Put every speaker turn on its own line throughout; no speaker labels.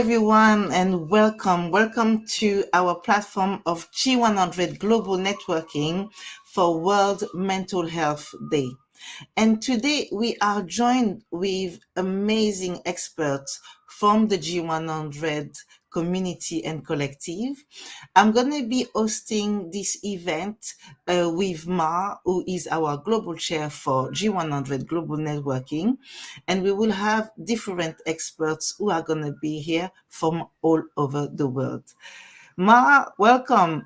everyone, and welcome. Welcome to our platform of G100 Global Networking for World Mental Health Day. And today we are joined with amazing experts from the G100 community and collective. I'm going to be hosting this event with Ma, who is our global chair for G100 Global Networking. And we will have different experts who are going to be here from all over the world. Ma, welcome.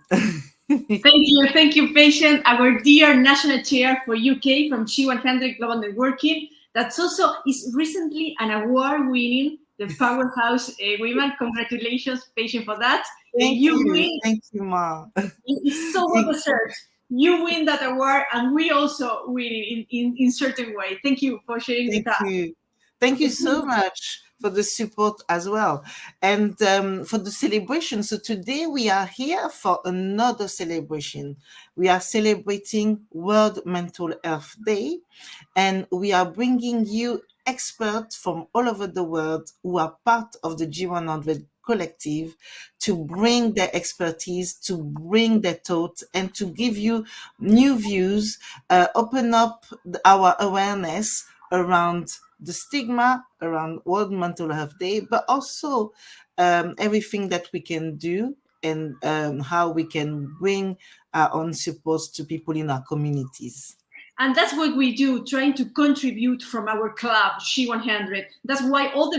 Thank you, patient. Our dear national chair for UK from G100 Global Networking. That's also is recently an award winning the Powerhouse Women. Congratulations, patient, for that.
Thank you, Ma.
It's so well deserved. You win that award, and we also win it in certain way. Thank you for sharing with us.
Thank you so much for the support as well, and for the celebration. So today we are here for another celebration. We are celebrating World Mental Health Day, and we are bringing you experts from all over the world who are part of the G100 collective to bring their expertise, to bring their thoughts, and to give you new views, open up our awareness around the stigma around World Mental Health Day, but also everything that we can do and how we can bring our own supports to people in our communities.
And that's what we do, trying to contribute from our club, G100. That's why all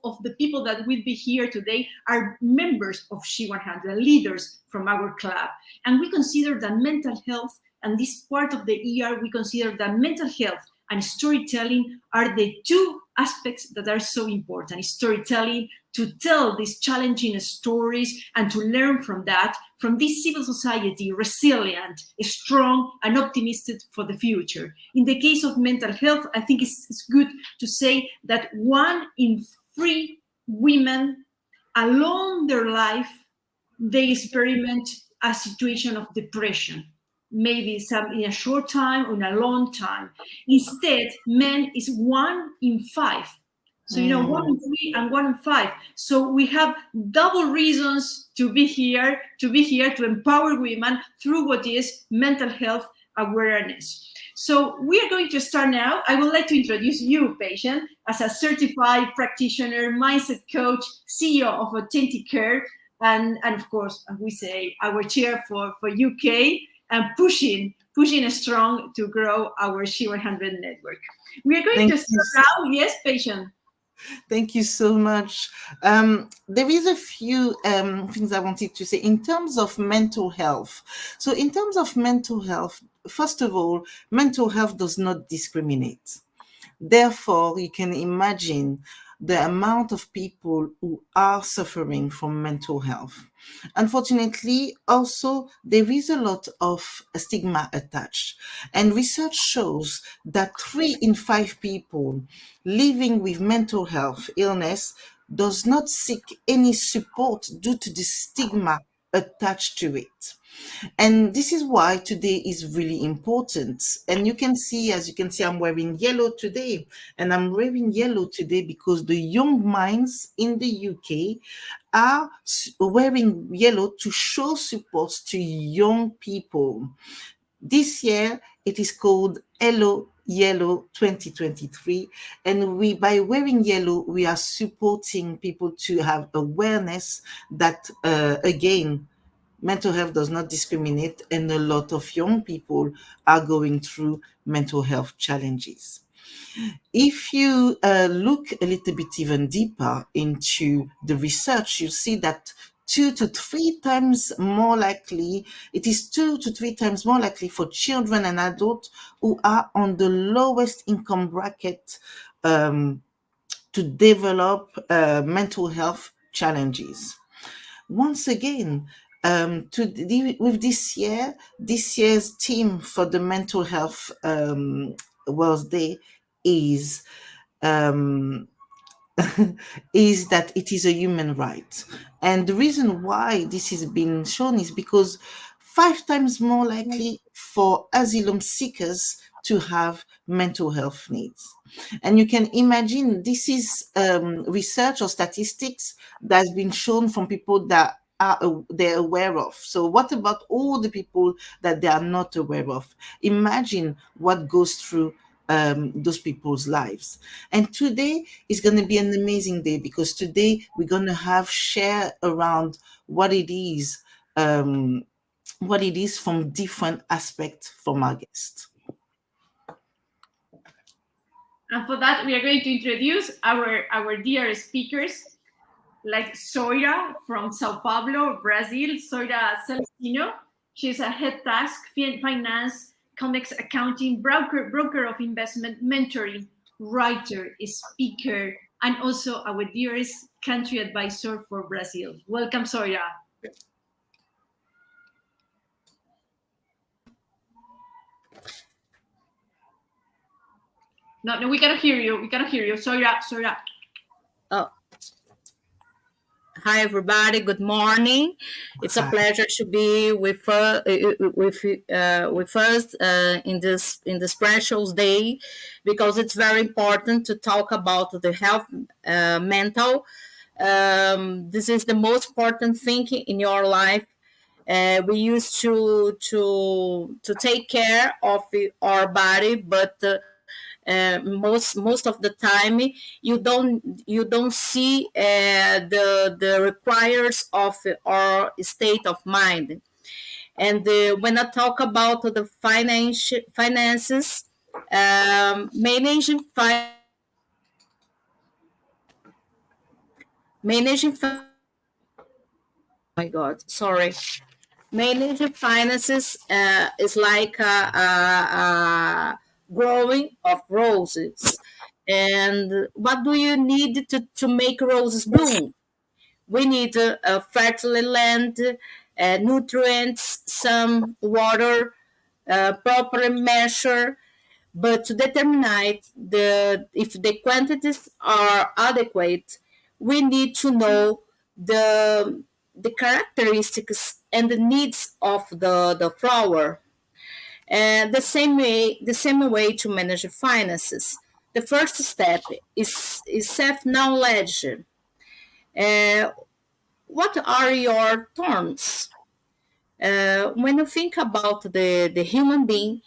of the people that will be here today are members of G100, leaders from our club. And we consider that mental health, and this part of the year, we consider that mental health and storytelling are the two aspects that are so important. Storytelling, to tell these challenging stories and to learn from that, from this civil society, resilient, strong, and optimistic for the future. In the case of mental health, I think it's good to say that 1 in 3 women along their life, they experiment a situation of depression. Maybe some in a short time or in a long time. Instead, men is 1 in 5. So, 1 in 3 and 1 in 5. So we have double reasons to be here to empower women through what is mental health awareness. So we are going to start now. I would like to introduce you, patient, as a certified practitioner, mindset coach, CEO of Authentic Care, and of course, we say our chair for UK, and pushing strong to grow our G100 network. We are going to start now. Yes, patient.
Thank you so much. There is a few things I wanted to say in terms of mental health. So in terms of mental health, first of all, mental health does not discriminate. Therefore, you can imagine the amount of people who are suffering from mental health. Unfortunately, also, there is a lot of stigma attached. And research shows that 3 in 5 people living with mental health illness does not seek any support due to the stigma attached to it. And this is why today is really important. And you can see, as you can see, I'm wearing yellow today. And I'm wearing yellow today because the young minds in the UK are wearing yellow to show support to young people. This year, it is called Hello Yellow 2023. And by wearing yellow, we are supporting people to have awareness that, again, mental health does not discriminate, and a lot of young people are going through mental health challenges. If you look a little bit even deeper into the research, you see that 2 to 3 times more likely, it is 2 to 3 times more likely for children and adults who are on the lowest income bracket to develop mental health challenges. Once again, with this year's theme for the Mental Health World Day is is that it is a human right. And the reason why this is being shown is because 5 times more likely for asylum seekers to have mental health needs. And you can imagine this is research or statistics that's been shown from people that they're aware of. So what about all the people that they are not aware of? Imagine what goes through those people's lives. And today is going to be an amazing day, because today we're going to have share around what it is, um, what it is from different aspects from our guests.
And for that, we are going to introduce our dear speakers, like Soira from Sao Paulo, Brazil. Soira Celestino. She's a head task, finance, comics, accounting, broker of investment, mentoring, writer, speaker, and also our dearest country advisor for Brazil. Welcome, Soira. No, no, we cannot hear you. We cannot hear you. Soira, Soira.
Oh, hi everybody. Good morning. It's a
Hi.
pleasure to be with us in this precious day, because it's very important to talk about the health mental. This is the most important thing in your life. We used to take care of our body, but most of the time you don't see the requires of our state of mind. And when I talk about the finances, managing my god, sorry. Managing finances is like a growing of roses. And what do you need to make roses bloom? We need fertile land, nutrients, some water, proper measure. But to determine if the quantities are adequate, we need to know the characteristics and the needs of the flower. And the same way to manage finances. The first step is self-knowledge. Uh, what are your terms? When you think about the human being,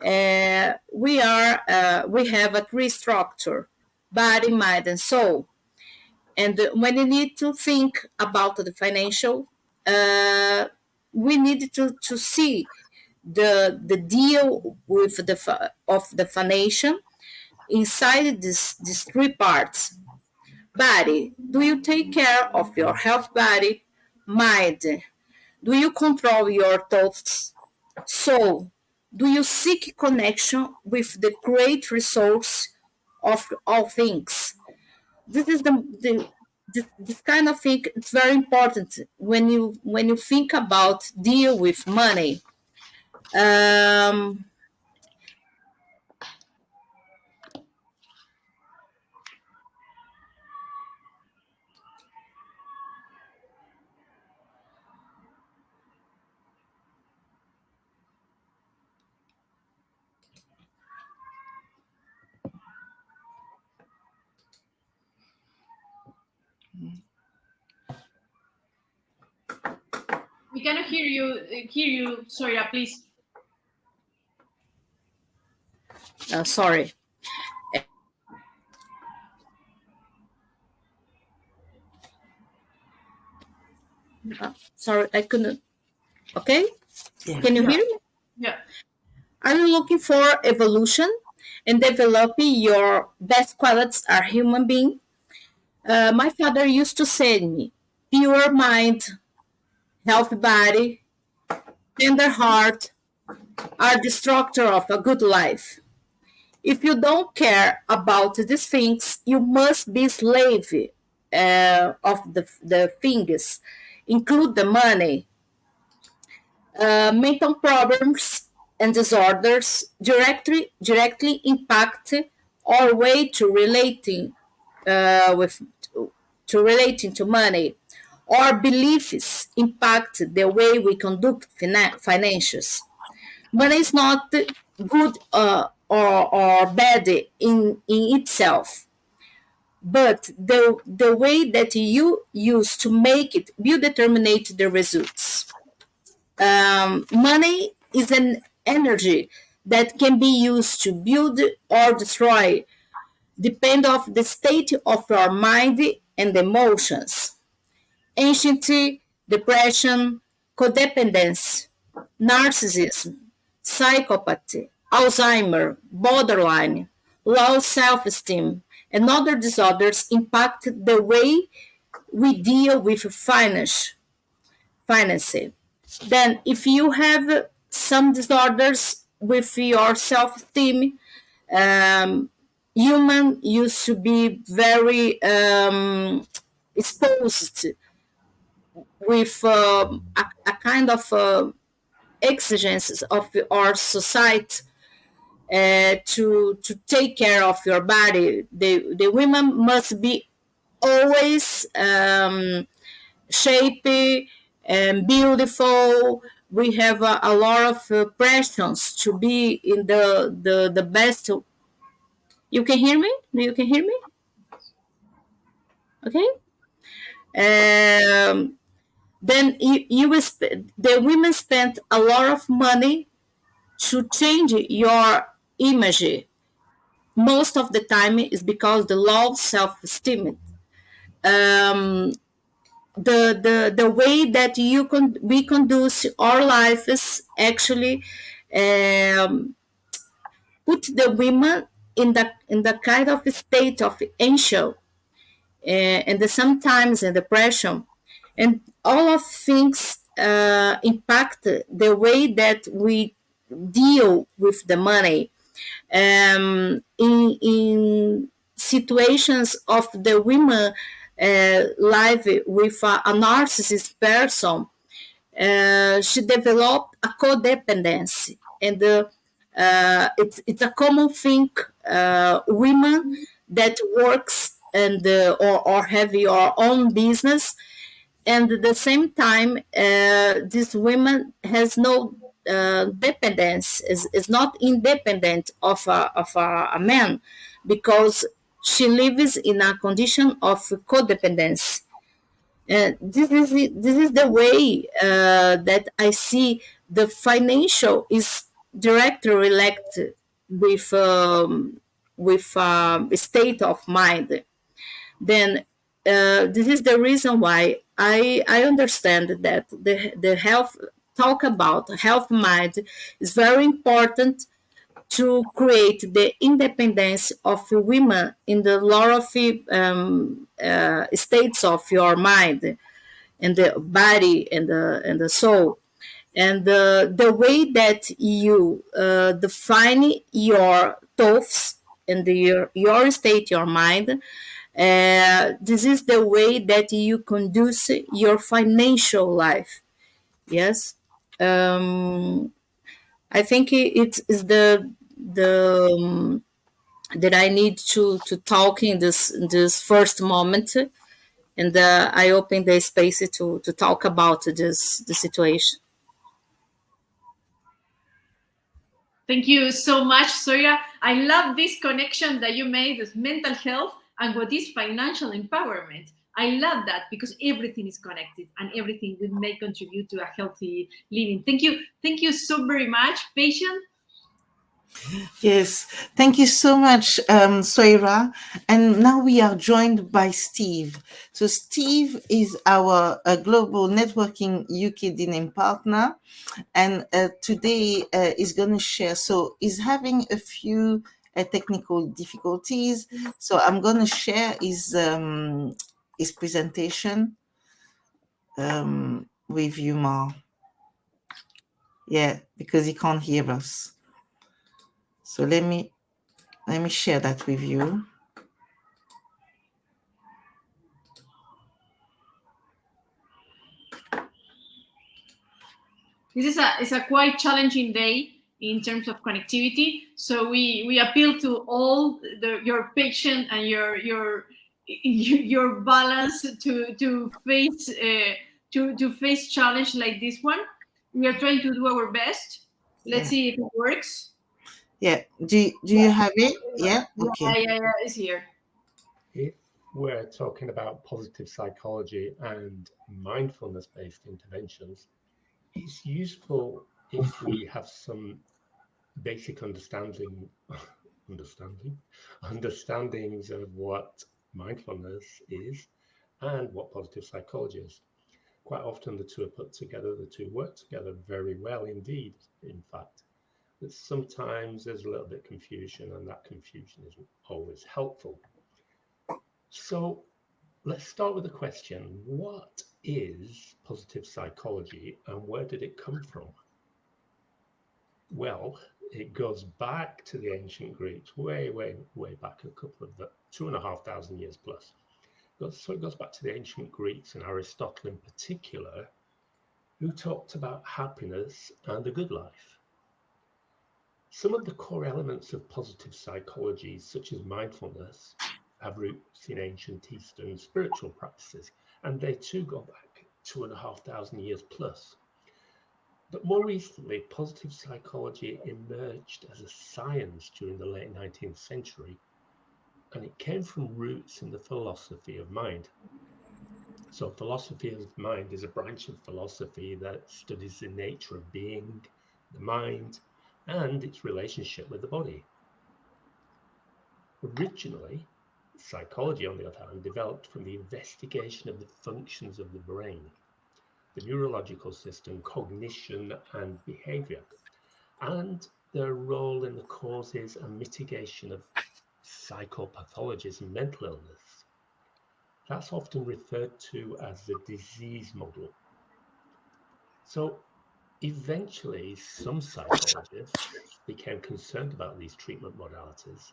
we have a three structure: body, mind, and soul. And when you need to think about the financial, uh, we need to see the deal with of the financial inside these three parts. Body, do you take care of your health? Body. Mind, do you control your thoughts? Soul, do you seek connection with the great resource of all things? This is this kind of thing. It's very important when you think about deal with money. Um,
We cannot hear you. Hear you, Soira, please.
sorry. Sorry, I couldn't. Okay,
Yeah.
can you
Yeah.
hear me?
Yeah.
Are you looking for evolution and developing your best qualities as human being? My father used to say to me, pure mind, healthy body, tender heart are the structure of a good life. If you don't care about these things, you must be slave of the things, include the money. Mental problems and disorders directly impact our way with to relating to money. Our beliefs impact the way we conduct financials. Money is not good or bad in itself, but the way that you use to make it will determine the results. Money is an energy that can be used to build or destroy, depend of the state of your mind and emotions. Anxiety, depression, codependence, narcissism, psychopathy, Alzheimer, borderline, low self-esteem, and other disorders impact the way we deal with financing. Then, if you have some disorders with your self-esteem, um, human used to be very exposed with a kind of exigencies of our society to take care of your body. The women must be always shapy and beautiful. We have a lot of pressures to be in the best. You can hear me? You can hear me? Okay. Then the women spent a lot of money to change your image. Most of the time is because the low self-esteem. Um, the way that we conduce our life is actually um, put the women in the kind of state of anxious and sometimes in depression, and all of things impact the way that we deal with the money. In situations of the women live with a narcissist person, she developed a codependency, and it's a common thing. Women that works and or have your own business, and at the same time, this woman has no dependence, is not independent of a man, because she lives in a condition of codependence. This is the way that I see the financial is directly related with state of mind. Then this is the reason why I understand that the health talk about health mind is very important to create the independence of women in the lot of states of your mind and the body and the soul, and the way that you define your thoughts and your state, your mind. This is the way that you conduce your financial life. Yes. I think it is the that I need to talk in this first moment, and I open the space to talk about the situation.
Thank you so much, Soya. I love this connection that you made with mental health and what is financial empowerment. I love that because everything is connected and everything may contribute to a healthy living. Thank you. Thank you so very much, patient.
Yes, thank you so much, Soira. And now we are joined by Steve. So Steve is our global networking UK dealing partner, and today is going to share. So he's having a few technical difficulties. So I'm going to share his presentation with you, Ma. Yeah, because he can't hear us. So let me share that with you.
This is a quite challenging day in terms of connectivity. So we appeal to all your patience and your balance to face to face challenge like this one. We are trying to do our best. Let's see if it works.
Yeah. Do you have it? Yeah. Okay.
Yeah, it's here.
If we're talking about positive psychology and mindfulness based interventions, it's useful if we have some basic understanding understandings of what mindfulness is and what positive psychology is. Quite often the two are put together, the two work together very well indeed, in fact. But sometimes there's a little bit of confusion, and that confusion isn't always helpful. So let's start with the question: what is positive psychology and where did it come from? Well, it goes back to the ancient Greeks, way back, a couple of 2,500 years plus. So it goes back to the ancient Greeks and Aristotle in particular, who talked about happiness and a good life. Some of the core elements of positive psychology, such as mindfulness, have roots in ancient Eastern spiritual practices, and they too go back 2,500 years plus. But more recently, positive psychology emerged as a science during the late 19th century, and it came from roots in the philosophy of mind. So, philosophy of mind is a branch of philosophy that studies the nature of being, the mind, and its relationship with the body. Originally, psychology, on the other hand, developed from the investigation of the functions of the brain, the neurological system, cognition, and behavior, and their role in the causes and mitigation of psychopathologies and mental illness. That's often referred to as the disease model. So eventually, some psychologists became concerned about these treatment modalities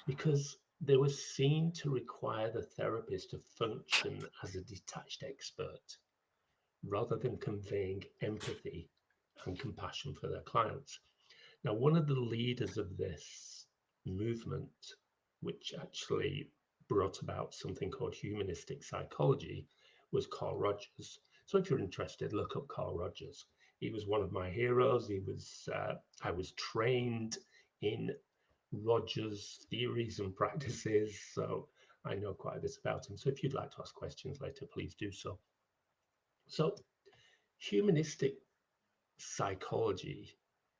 because they were seen to require the therapist to function as a detached expert rather than conveying empathy and compassion for their clients. Now, one of the leaders of this movement, which actually brought about something called humanistic psychology, was Carl Rogers. So, if you're interested, look up Carl Rogers. He was one of my heroes. I was trained in Rogers' theories and practices, so I know quite a bit about him. So, if you'd like to ask questions later, please do so. So, humanistic psychology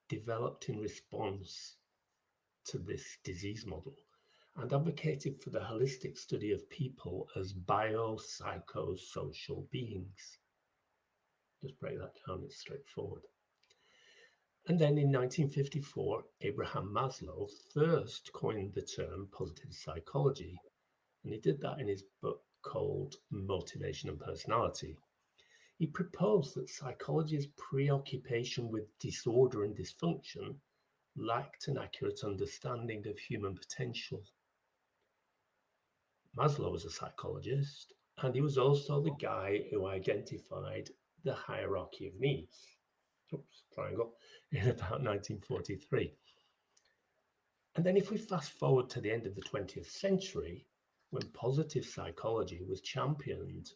developed in response to this disease model and advocated for the holistic study of people as biopsychosocial beings. Just break that down, it's straightforward. And then in 1954, Abraham Maslow first coined the term positive psychology, and he did that in his book called Motivation and Personality. He proposed that psychology's preoccupation with disorder and dysfunction lacked an accurate understanding of human potential. Maslow was a psychologist, and he was also the guy who identified the hierarchy of needs. Oops, triangle, in about 1943. And then if we fast forward to the end of the 20th century, when positive psychology was championed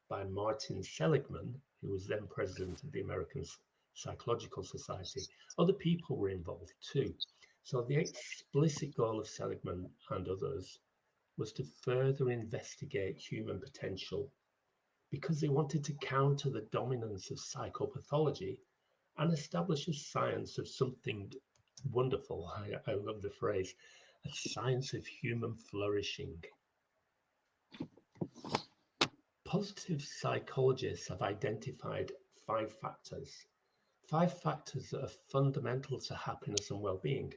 by Martin Seligman, who was then president of the American Psychological Society, other people were involved too. So the explicit goal of Seligman and others was to further investigate human potential because they wanted to counter the dominance of psychopathology and establish a science of something wonderful. I love the phrase, a science of human flourishing. Positive psychologists have identified five factors that are fundamental to happiness and well-being.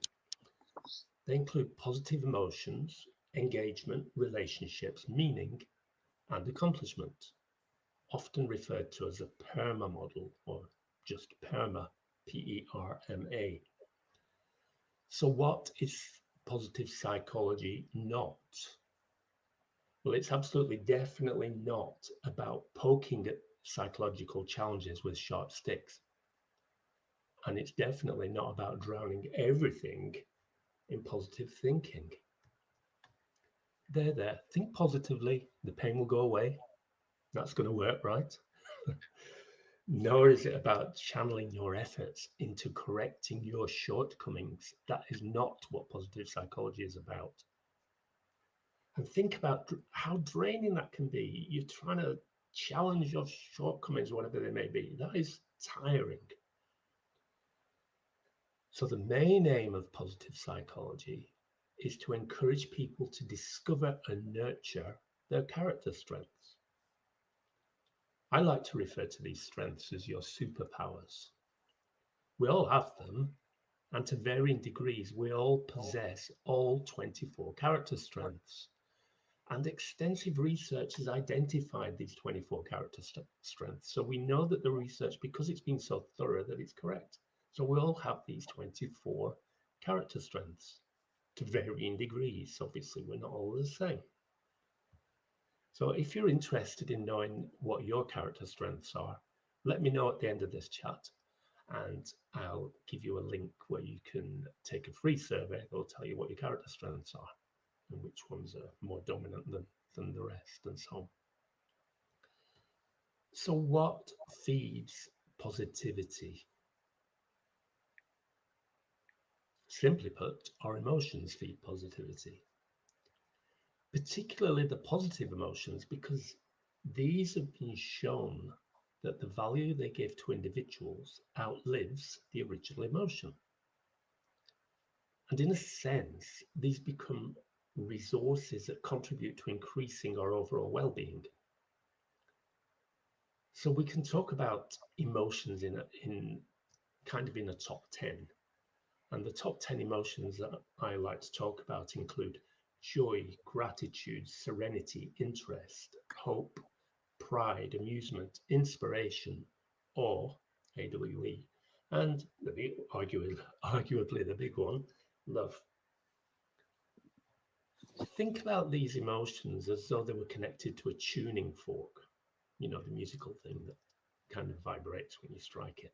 They include positive emotions, engagement, relationships, meaning, and accomplishment, often referred to as a PERMA model or just PERMA, P-E-R-M-A. So what is positive psychology not? Well, it's absolutely definitely not about poking at psychological challenges with sharp sticks. And it's definitely not about drowning everything in positive thinking. There. Think positively. The pain will go away. That's going to work, right? nor is it about channeling your efforts into correcting your shortcomings. That is not what positive psychology is about. And think about how draining that can be. You're trying to challenge your shortcomings, whatever they may be. That is tiring. So the main aim of positive psychology is to encourage people to discover and nurture their character strengths. I like to refer to these strengths as your superpowers. We all have them, and to varying degrees, we all possess all 24 character strengths. And extensive research has identified these 24 character strengths. So we know that the research, because it's been so thorough, that it's correct. So we all have these 24 character strengths to varying degrees. Obviously, we're not all the same. So if you're interested in knowing what your character strengths are, let me know at the end of this chat, and I'll give you a link where you can take a free survey that will tell you what your character strengths are and which ones are more dominant than the rest, and so on. So what feeds positivity? Simply put, our emotions feed positivity, particularly the positive emotions, because these have been shown that the value they give to individuals outlives the original emotion. And in a sense, these become resources that contribute to increasing our overall well-being. So we can talk about emotions in a top 10. And the top 10 emotions that I like to talk about include joy, gratitude, serenity, interest, hope, pride, amusement, inspiration, awe, AWE, and arguably the big one, love. Think about these emotions as though they were connected to a tuning fork, you know, the musical thing that kind of vibrates when you strike it.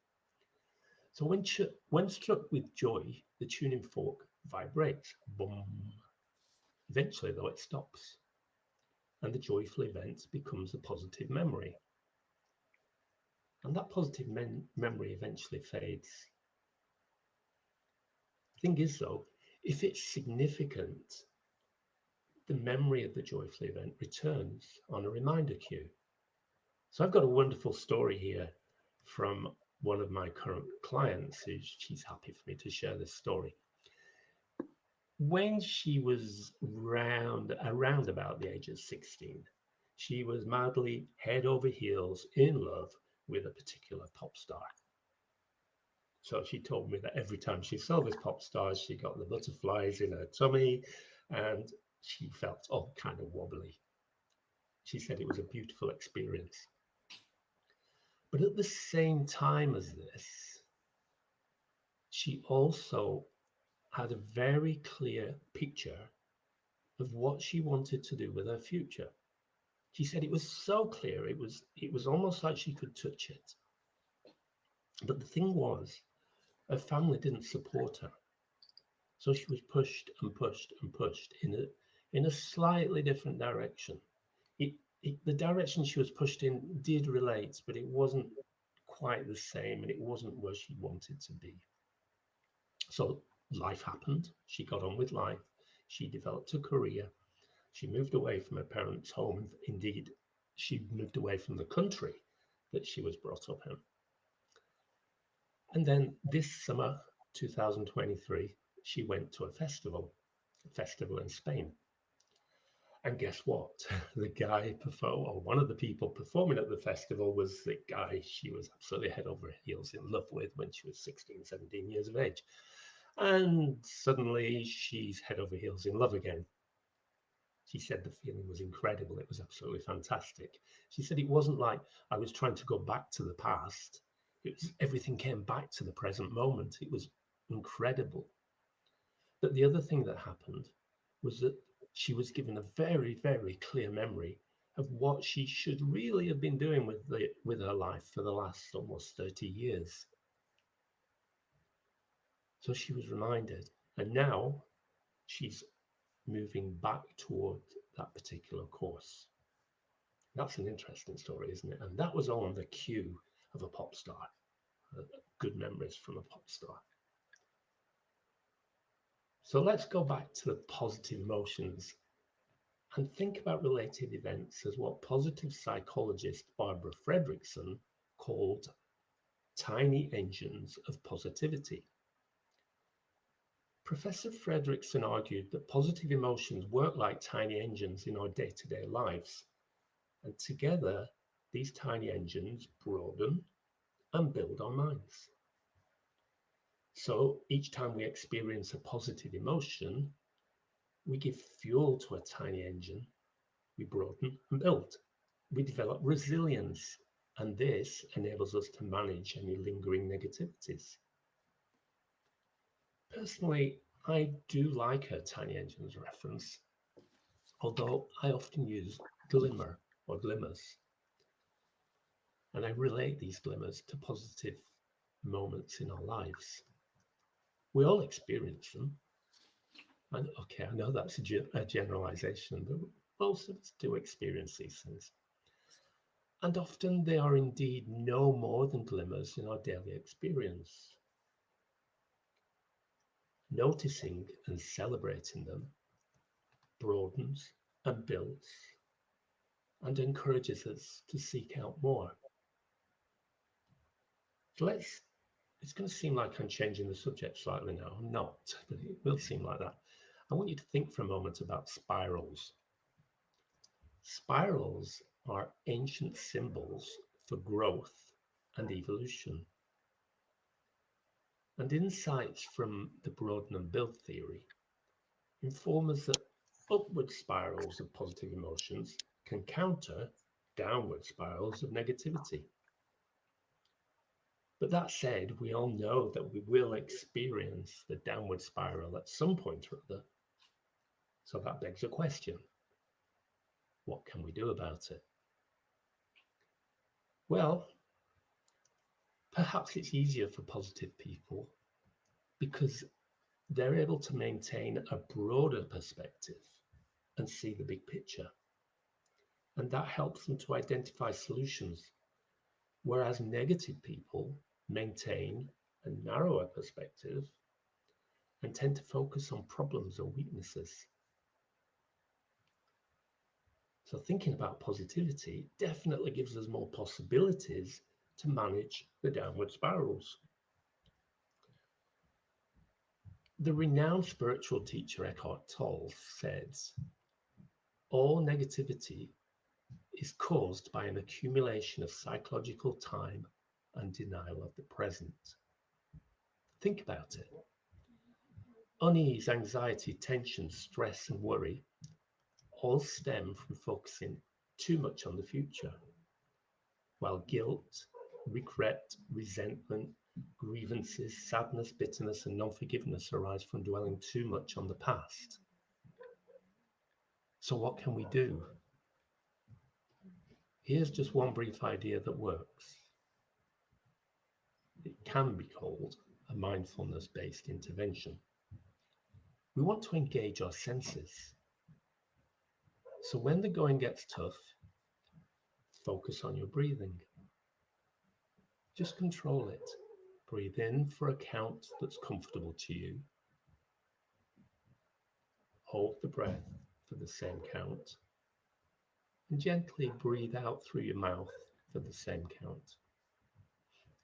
So when struck with joy, the tuning fork vibrates, boom. Eventually, though, it stops, and the joyful event becomes a positive memory. And that positive memory eventually fades. Thing is, though, if it's significant, the memory of the joyful event returns on a reminder cue. So I've got a wonderful story here from one of my current clients. She's happy for me to share this story. When she was around about the age of 16, she was madly head over heels in love with a particular pop star. So she told me that every time she saw this pop star, she got the butterflies in her tummy and she felt all kind of wobbly. She said it was a beautiful experience. But at the same time as this, she also had a very clear picture of what she wanted to do with her future. She said it was so clear, it was almost like she could touch it. But the thing was, her family didn't support her. So she was pushed and pushed and pushed in a slightly different direction. The direction she was pushed in did relate, but it wasn't quite the same, and it wasn't where she wanted to be. So life happened. She got on with life. She developed a career. She moved away from her parents' home. Indeed, she moved away from the country that she was brought up in. And then this summer, 2023, she went to a festival in Spain. And guess what? The guy or one of the people performing at the festival was the guy she was absolutely head over heels in love with when she was 16, 17 years of age. And suddenly she's head over heels in love again. She said the feeling was incredible. It was absolutely fantastic. She said it wasn't like I was trying to go back to the past. Everything came back to the present moment. It was incredible. But the other thing that happened was that she was given a very, very clear memory of what she should really have been doing with her life for the last almost 30 years. So she was reminded, and now she's moving back toward that particular course. That's an interesting story, isn't it? And that was on the cue of a pop star, good memories from a pop star. So let's go back to the positive emotions and think about related events as what positive psychologist Barbara Fredrickson called tiny engines of positivity. Professor Fredrickson argued that positive emotions work like tiny engines in our day-to-day lives, and together these tiny engines broaden and build our minds. So each time we experience a positive emotion, we give fuel to a tiny engine, we broaden and build. We develop resilience, and this enables us to manage any lingering negativities. Personally, I do like her tiny engines reference, although I often use glimmer or glimmers, and I relate these glimmers to positive moments in our lives. We all experience them. And okay, I know that's a generalization, but most of us do experience these things. And often they are indeed no more than glimmers in our daily experience. Noticing and celebrating them broadens and builds and encourages us to seek out more. So it's going to seem like I'm changing the subject slightly now. I'm not, but it will seem like that. I want you to think for a moment about spirals. Spirals are ancient symbols for growth and evolution. And insights from the broaden and build theory inform us that upward spirals of positive emotions can counter downward spirals of negativity. But that said, we all know that we will experience the downward spiral at some point or other. So that begs a question. What can we do about it? Well, perhaps it's easier for positive people because they're able to maintain a broader perspective and see the big picture. And that helps them to identify solutions, whereas negative people maintain a narrower perspective and tend to focus on problems or weaknesses. So thinking about positivity definitely gives us more possibilities to manage the downward spirals. The renowned spiritual teacher Eckhart Tolle says, all negativity is caused by an accumulation of psychological time and denial of the present. Think about it. Unease, anxiety, tension, stress, and worry all stem from focusing too much on the future, while guilt, regret, resentment, grievances, sadness, bitterness, and non-forgiveness arise from dwelling too much on the past. So what can we do? Here's just one brief idea that works. It can be called a mindfulness-based intervention. We want to engage our senses. So when the going gets tough, focus on your breathing. Just control it. Breathe in for a count that's comfortable to you. Hold the breath for the same count. And gently breathe out through your mouth for the same count.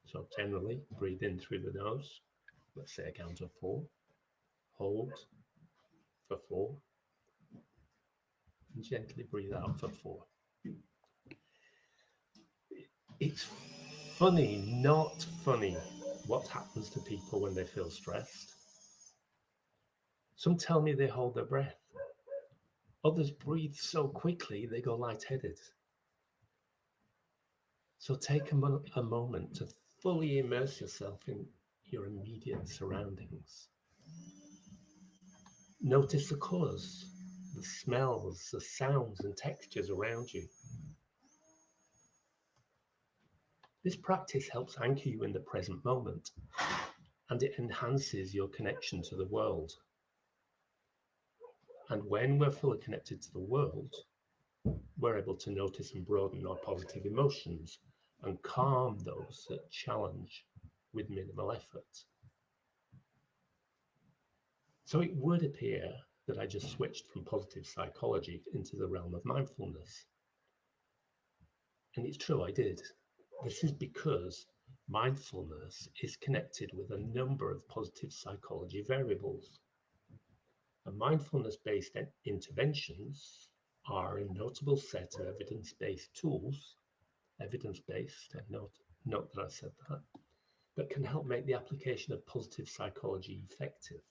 So generally, breathe in through the nose. Let's say a count of 4. Hold for 4. And gently breathe out for 4. It's funny, not funny, what happens to people when they feel stressed. Some tell me they hold their breath. Others breathe so quickly they go lightheaded. So take a moment to fully immerse yourself in your immediate surroundings. Notice the colours, the smells, the sounds and textures around you. This practice helps anchor you in the present moment, and it enhances your connection to the world. And when we're fully connected to the world, we're able to notice and broaden our positive emotions and calm those that challenge with minimal effort. So it would appear that I just switched from positive psychology into the realm of mindfulness. And it's true, I did. This is because mindfulness is connected with a number of positive psychology variables. And mindfulness-based interventions are a notable set of evidence-based tools, evidence-based, note that I said that can help make the application of positive psychology effective.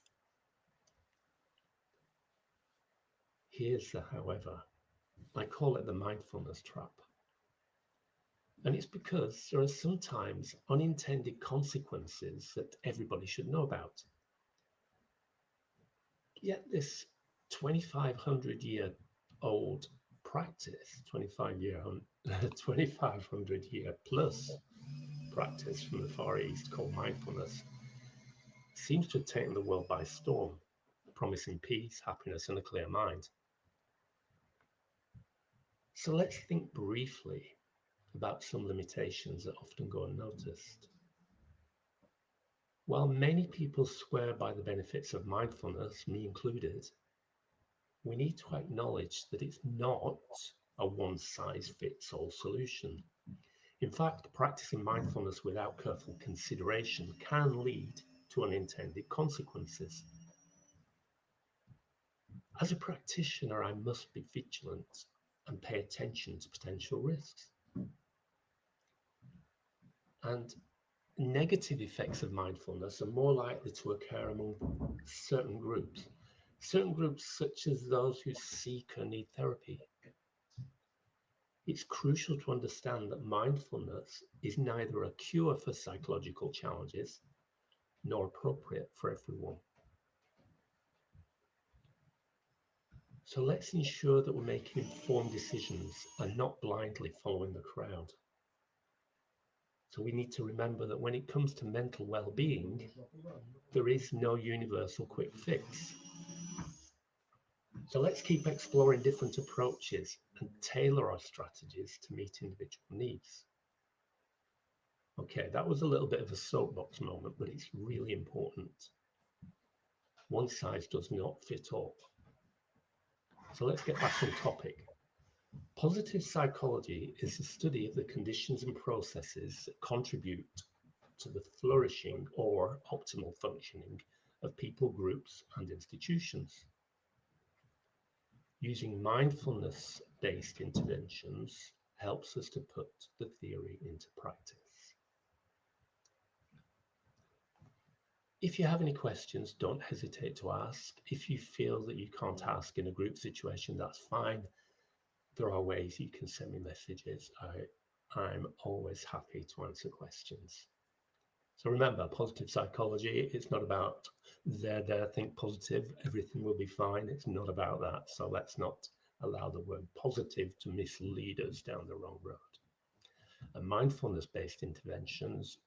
Here's the however. I call it the mindfulness trap. And it's because there are sometimes unintended consequences that everybody should know about. Yet this 2,500-year-old practice, 2,500-year plus practice from the Far East called mindfulness, seems to have taken the world by storm, promising peace, happiness, and a clear mind. So let's think briefly about some limitations that often go unnoticed. While many people swear by the benefits of mindfulness, me included, we need to acknowledge that it's not a one-size-fits-all solution. In fact, practicing mindfulness without careful consideration can lead to unintended consequences. As a practitioner, I must be vigilant and pay attention to potential risks. And negative effects of mindfulness are more likely to occur among certain groups such as those who seek or need therapy. It's crucial to understand that mindfulness is neither a cure for psychological challenges nor appropriate for everyone. So let's ensure that we're making informed decisions and not blindly following the crowd. So we need to remember that when it comes to mental well-being, there is no universal quick fix. So let's keep exploring different approaches and tailor our strategies to meet individual needs. Okay, that was a little bit of a soapbox moment, but it's really important. One size does not fit all. So let's get back on topic. Positive psychology is the study of the conditions and processes that contribute to the flourishing or optimal functioning of people, groups, and institutions. Using mindfulness-based interventions helps us to put the theory into practice. If you have any questions, don't hesitate to ask. If you feel that you can't ask in a group situation, that's fine. There are ways you can send me messages. I'm always happy to answer questions. So remember, positive psychology, it's not about there, think positive, everything will be fine. It's not about that. So let's not allow the word positive to mislead us down the wrong road. And mindfulness-based interventions,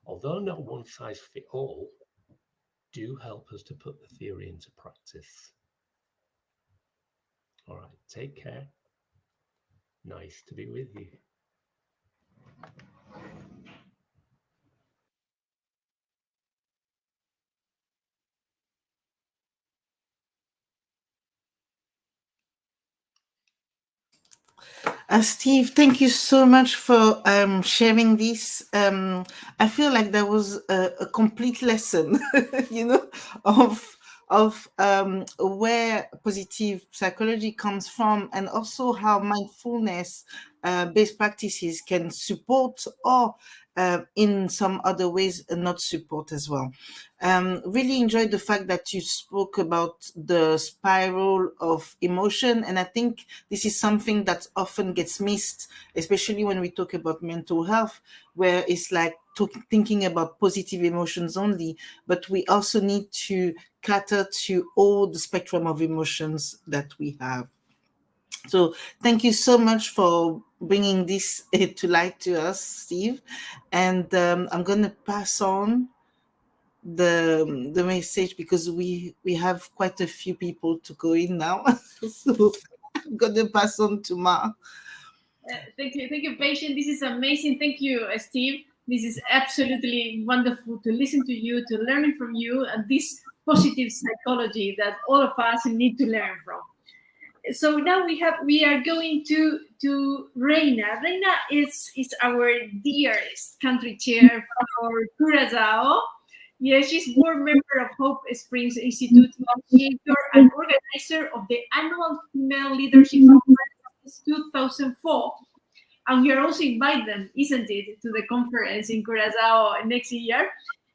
although not one size fit all, do help us to put the theory into practice. All right, take care. Nice to be with you.
Steve, thank you so much for sharing this. I feel like that was a complete lesson, you know, of where positive psychology comes from, and also how mindfulness based practices can support or in some other ways not support as well. Really enjoyed the fact that you spoke about the spiral of emotion, and I think this is something that often gets missed, especially when we talk about mental health, where it's like thinking about positive emotions only, but we also need to cater to all the spectrum of emotions that we have. So thank you so much for bringing this to light to us, Steve. And I'm going to pass on the message because we have quite a few people to go in now. So I'm going to pass on to Ma.
Thank you, patient. This is amazing. Thank you, Steve. This is absolutely wonderful to listen to you, to learn from you, and this positive psychology that all of us need to learn from. So now we are going to Reina. Reina is our dearest country chair for Curacao. Yes, she's board member of Hope Springs Institute, initiator and organizer of the annual Female Leadership Conference since 2004. And we are also inviting them, isn't it, to the conference in Curacao next year.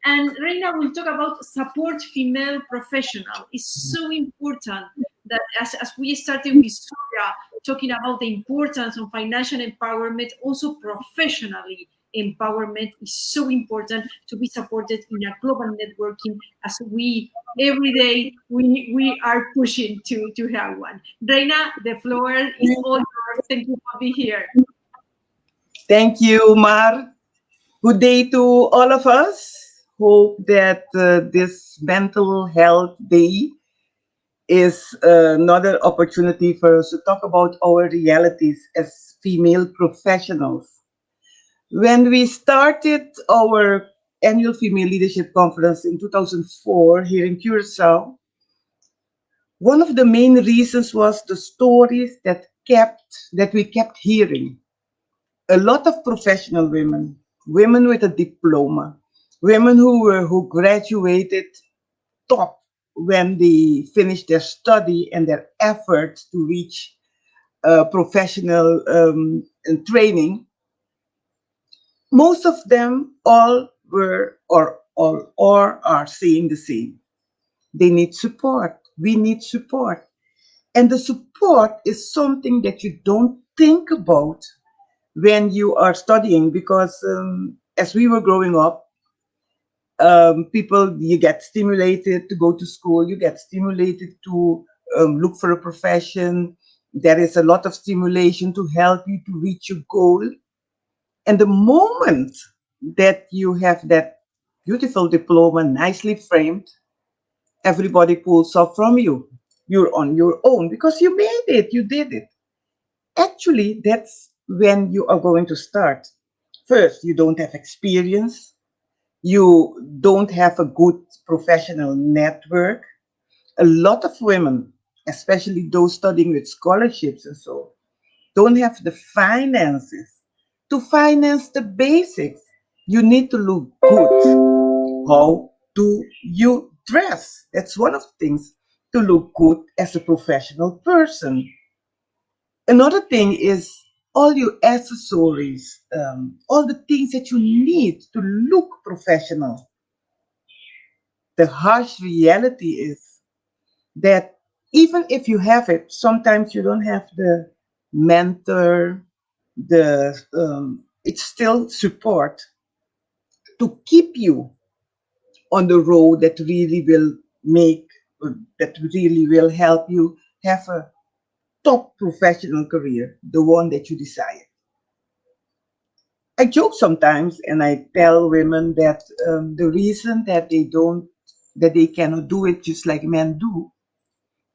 And Reina will talk about support female professional. It's so important that as we started with Surya, talking about the importance of financial empowerment, also professionally empowerment is so important to be supported in a global networking as we every day we are pushing to have one. Reina, the floor is all yours. Thank you for being here.
Thank you, Mar. Good day to all of us. Hope that this Mental Health Day is another opportunity for us to talk about our realities as female professionals. When we started our annual Female Leadership Conference in 2004 here in Curacao, one of the main reasons was the stories that we kept hearing. A lot of professional women, women with a diploma, women who graduated top when they finished their study and their efforts to reach professional training. Most of them all were or are saying the same. They need support. We need support. And the support is something that you don't think about when you are studying because as we were growing up, people, you get stimulated to go to school, you get stimulated to look for a profession. There is a lot of stimulation to help you to reach your goal. And the moment that you have that beautiful diploma nicely framed, everybody pulls off from you. You're on your own because you made it, you did it. Actually, that's when you are going to start. First, you don't have experience, you don't have a good professional network. A lot of women, especially those studying with scholarships and so, don't have the finances to finance the basics. You need to look good. How do you dress? That's one of the things to look good as a professional person. Another thing is all your accessories, all the things that you need to look professional. The harsh reality is that even if you have it, sometimes you don't have the mentor, the it's still support to keep you on the road that really will make, that really will help you have a top professional career, the one that you desire. I joke sometimes and I tell women that the reason that that they cannot do it just like men do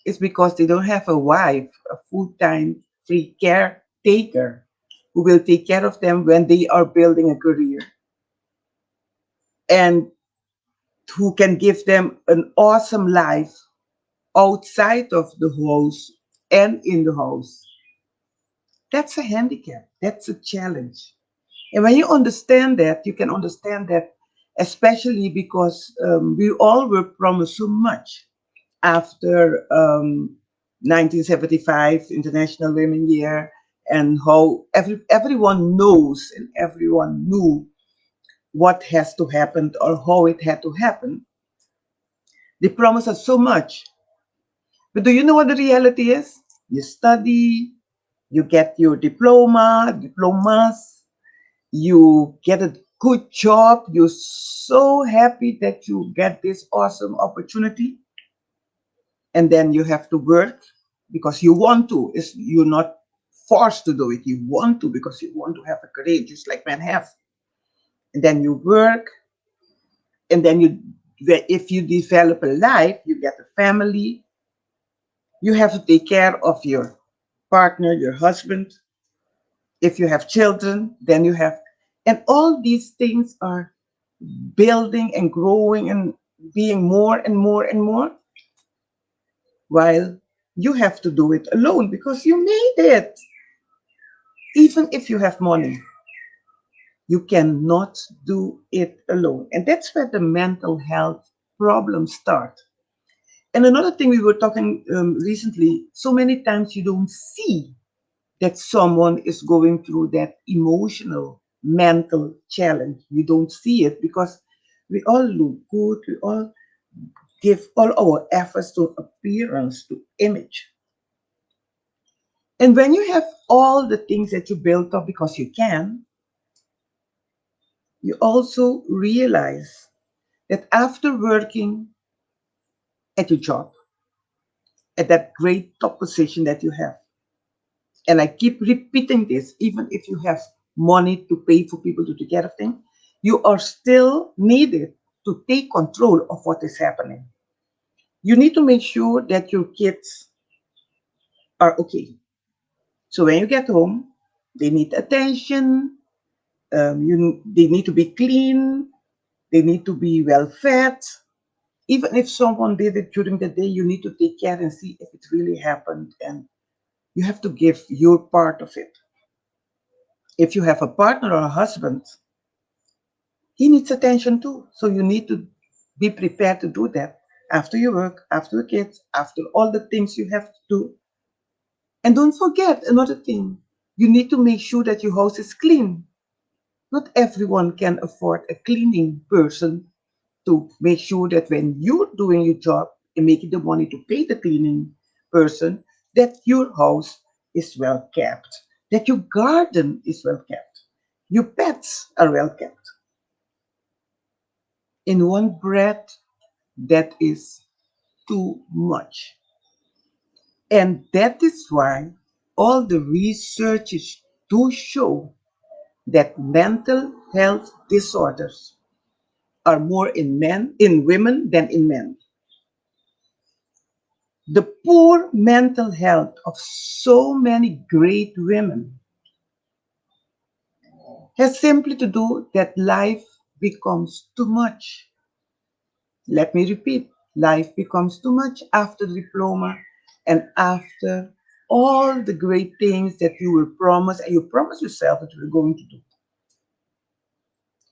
is because they don't have a wife, a full-time free caretaker who will take care of them when they are building a career and who can give them an awesome life outside of the house and in the house. That's a handicap. That's a challenge. And when you understand that, you can understand that, especially because we all were promised so much after 1975 International Women Year, and how everyone knows and everyone knew what has to happen or how it had to happen. They promise us so much. But do you know what the reality is? You study, you get your diplomas, you get a good job, you're so happy that you get this awesome opportunity, and then you have to work because you want to. You're not forced to do it. You want to because you want to have a career, just like men have. And then you work, and then if you develop a life, you get a family. You have to take care of your partner, your husband, If you have children, then you have, and all these things are building and growing and being more and more and more, while you have to do it alone because you made it. Even if you have money, you cannot do it alone. And that's where the mental health problems start. And another thing we were talking recently, so many times you don't see that someone is going through that emotional, mental challenge. You don't see it because we all look good, we all give all our efforts to appearance, to image. And when you have all the things that you built up because you can, you also realize that after working at your job, at that great top position that you have, and I keep repeating this, even if you have money to pay for people to take care of things, you are still needed to take control of what is happening. You need to make sure that your kids are okay. So when you get home, they need attention. They need to be clean. They need to be well fed. Even if someone did it during the day, you need to take care and see if it really happened, and you have to give your part of it. If you have a partner or a husband, he needs attention too. So you need to be prepared to do that after your work, after the kids, after all the things you have to do. And don't forget another thing. You need to make sure that your house is clean. Not everyone can afford a cleaning person to make sure that when you're doing your job and making the money to pay the cleaning person, that your house is well kept, that your garden is well kept, your pets are well kept. In one breath, that is too much. And that is why all the researches do show that mental health disorders are more in women than in men. The poor mental health of so many great women has simply to do that life becomes too much. Let me repeat, life becomes too much after the diploma and after all the great things that you were promised and you promised yourself that you were going to do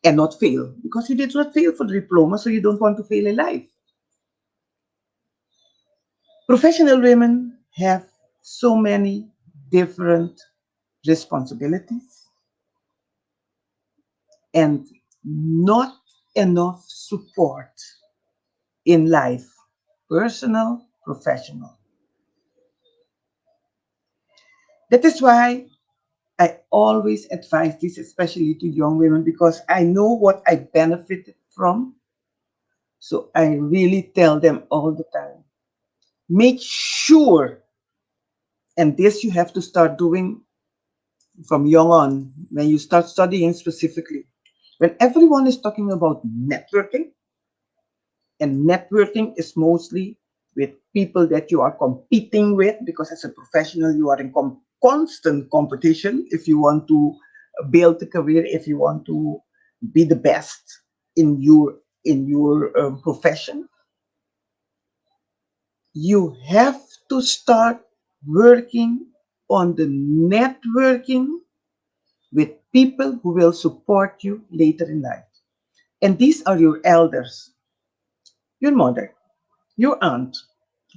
and not fail because you did not fail for the diploma, so you don't want to fail in life. Professional women have so many different responsibilities and not enough support in life, personal, professional. That is why I always advise this, especially to young women, because I know what I benefited from. So I really tell them all the time make sure, and this you have to start doing from young on when you start studying specifically. When everyone is talking about networking, and networking is mostly with people that you are competing with, because as a professional, you are in constant competition if you want to build a career, if you want to be the best in your profession. You have to start working on the networking with people who will support you later in life. And these are your elders, your mother, your aunt,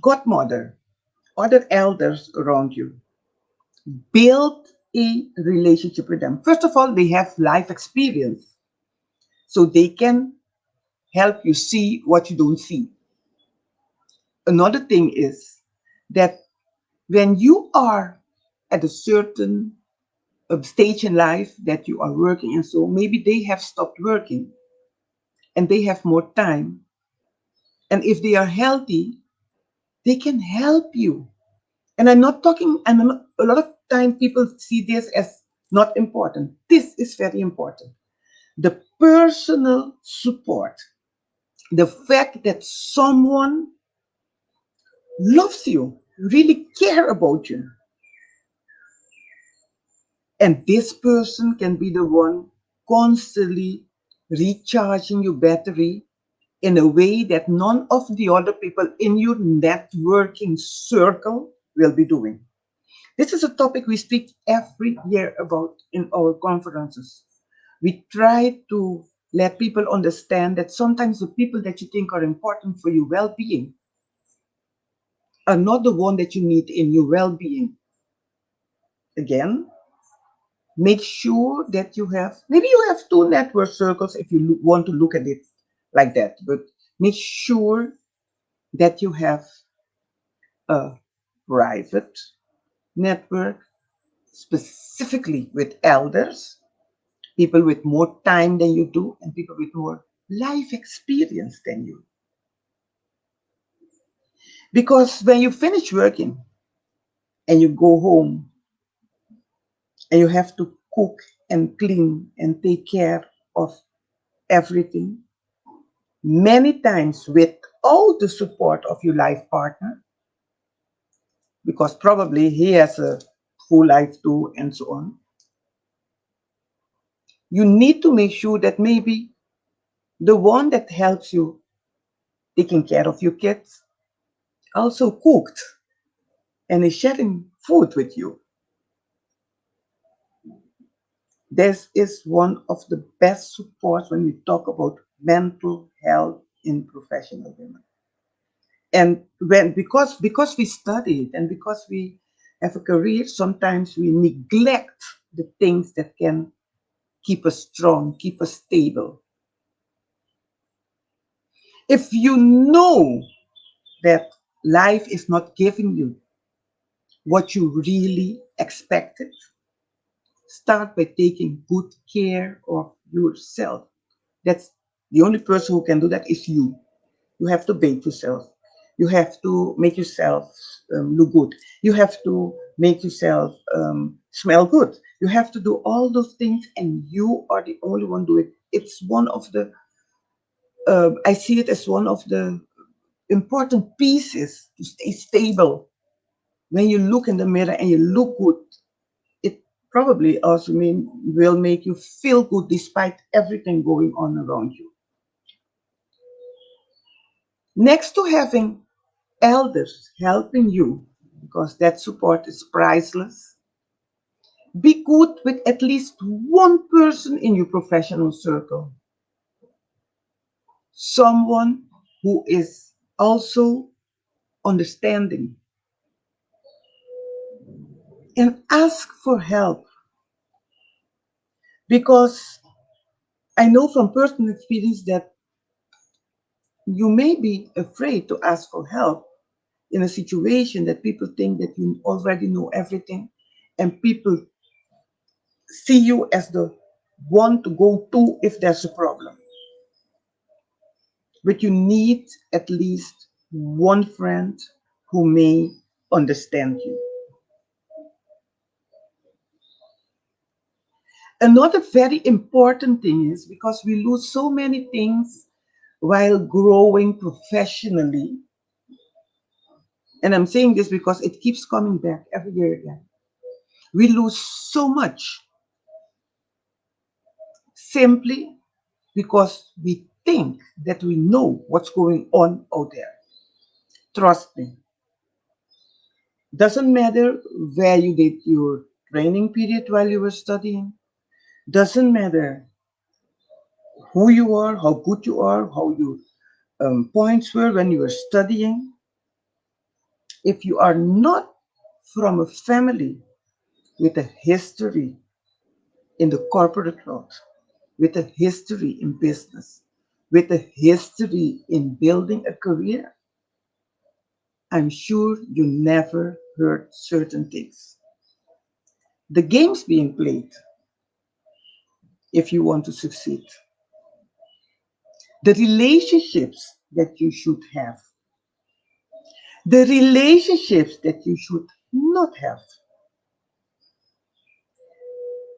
godmother, other elders around you. Build a relationship with them. First of all, they have life experience, so they can help you see what you don't see. Another thing is that when you are at a certain stage in life that you are working, and so maybe they have stopped working and they have more time, and if they are healthy, they can help you. And I'm not talking, and a lot of time people see this as not important. This is very important. The personal support, the fact that someone loves you, really care about you, And this person can be the one constantly recharging your battery in a way that none of the other people in your networking circle will be doing. This is a topic we speak every year about in our conferences. We try to let people understand that sometimes the people that you think are important for your well being are not the one that you need in your well being. Again, make sure that you have, maybe you have two network circles if you want to look at it like that, but make sure that you have a private network specifically with elders, people with more time than you do, and people with more life experience than you. Because when you finish working and you go home and you have to cook and clean and take care of everything, many times without the support of your life partner, because probably he has a full life too, and so on, you need to make sure that maybe the one that helps you taking care of your kids also cooked and is sharing food with you. This is one of the best supports when we talk about mental health in professional women. And when because we studied and because we have a career, sometimes we neglect the things that can keep us strong, keep us stable. If you know that life is not giving you what you really expected, start by taking good care of yourself. That's the only person who can do that is you. You have to bathe yourself. You have to make yourself look good. You have to make yourself smell good. You have to do all those things, and you are the only one do it. It's one of the I see it as one of the important pieces to stay stable. When you look in the mirror and you look good, it probably also will make you feel good despite everything going on around you. Next to having elders helping you, because that support is priceless, be good with at least one person in your professional circle, someone who is also understanding, and ask for help. Because I know from personal experience that you may be afraid to ask for help in a situation that people think that you already know everything, and people see you as the one to go to if there's a problem. But you need at least one friend who may understand you. Another very important thing is because we lose so many things while growing professionally, and I'm saying this because it keeps coming back every year again. We lose so much simply because we think that we know what's going on out there. Trust me. Doesn't matter where you did your training period while you were studying. Doesn't matter who you are, how good you are, how your points were when you were studying. If you are not from a family with a history in the corporate world, with a history in business, with a history in building a career, I'm sure you never heard certain things. The games being played if you want to succeed, the relationships that you should have, the relationships that you should not have,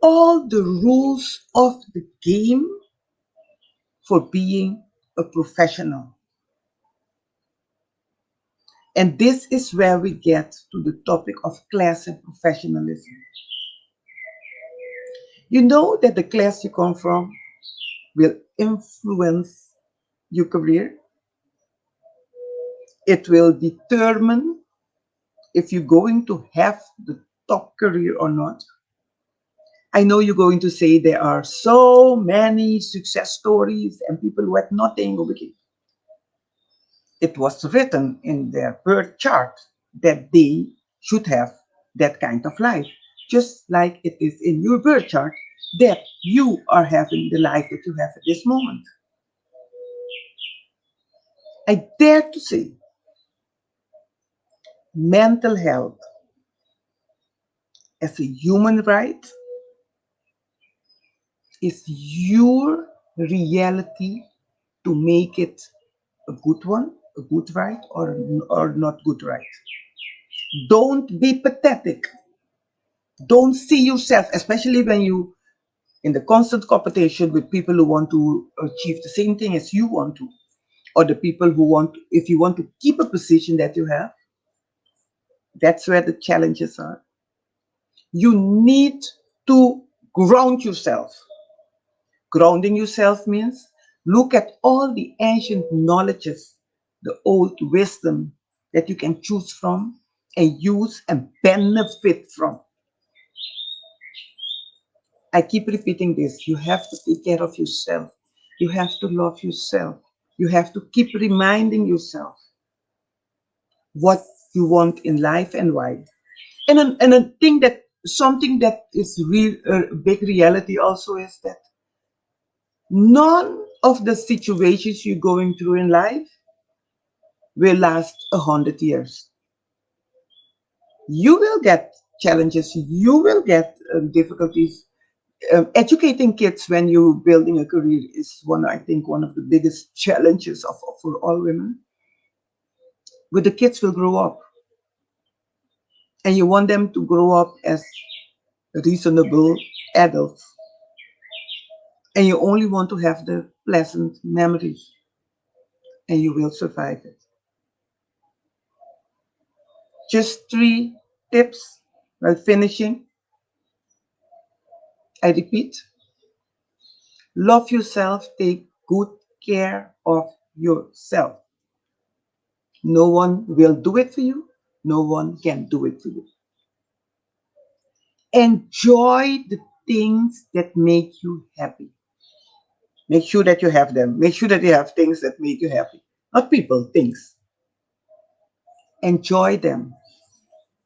all the rules of the game for being a professional. And this is where we get to the topic of class and professionalism. You know that the class you come from will influence your career. It will determine if you're going to have the top career or not. I know you're going to say there are so many success stories and people who had nothing over here. It was written in their birth chart that they should have that kind of life, just like it is in your birth chart that you are having the life that you have at this moment. I dare to say mental health as a human right is your reality to make it a good one, a good right, or not good right. Don't be pathetic. Don't see yourself, especially when you in the constant competition with people who want to achieve the same thing as you want to, or the people who want, if you want to keep a position that you have, that's where the challenges are. You need to ground yourself. Grounding yourself means look at all the ancient knowledges, the old wisdom that you can choose from and use and benefit from. I keep repeating this. You have to take care of yourself. You have to love yourself. You have to keep reminding yourself what you want in life and why. And a thing that something that is real, a big reality also is that none of the situations you're going through in life will last 100 years. You will get challenges. You will get difficulties. Educating kids when you're building a career is one, I think, one of the biggest challenges for all women. But the kids will grow up, and you want them to grow up as reasonable adults, and you only want to have the pleasant memories, and you will survive it. Just three tips while finishing. I repeat, love yourself, take good care of yourself. No one will do it for you, no one can do it for you. Enjoy the things that make you happy. Make sure that you have them. Make sure that you have things that make you happy. Not people, things. Enjoy them.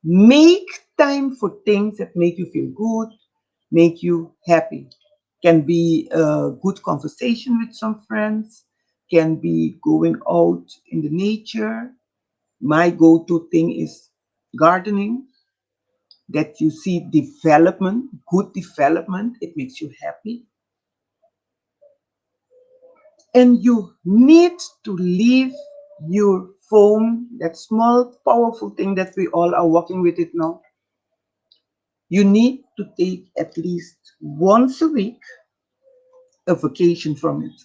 Make time for things that make you feel good, make you happy. Can be a good conversation with some friends, can be going out in the nature. My go to thing is gardening, that you see development, good development, it makes you happy. And you need to leave your phone, that small, powerful thing that we all are working with it now. You need to take at least once a week a vacation from it.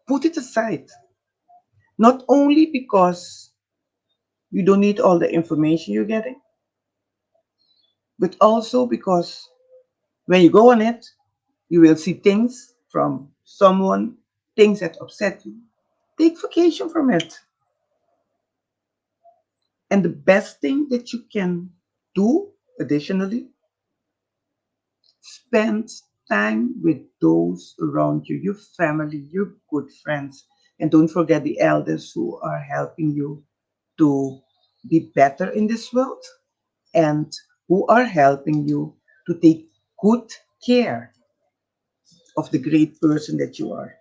Put it aside, not only because you don't need all the information you're getting, but also because when you go on it, you will see things from someone, things that upset you. Take vacation from it. And the best thing that you can do additionally, spend time with those around you, your family, your good friends. And don't forget the elders who are helping you to be better in this world and who are helping you to take good care of the great person that you are.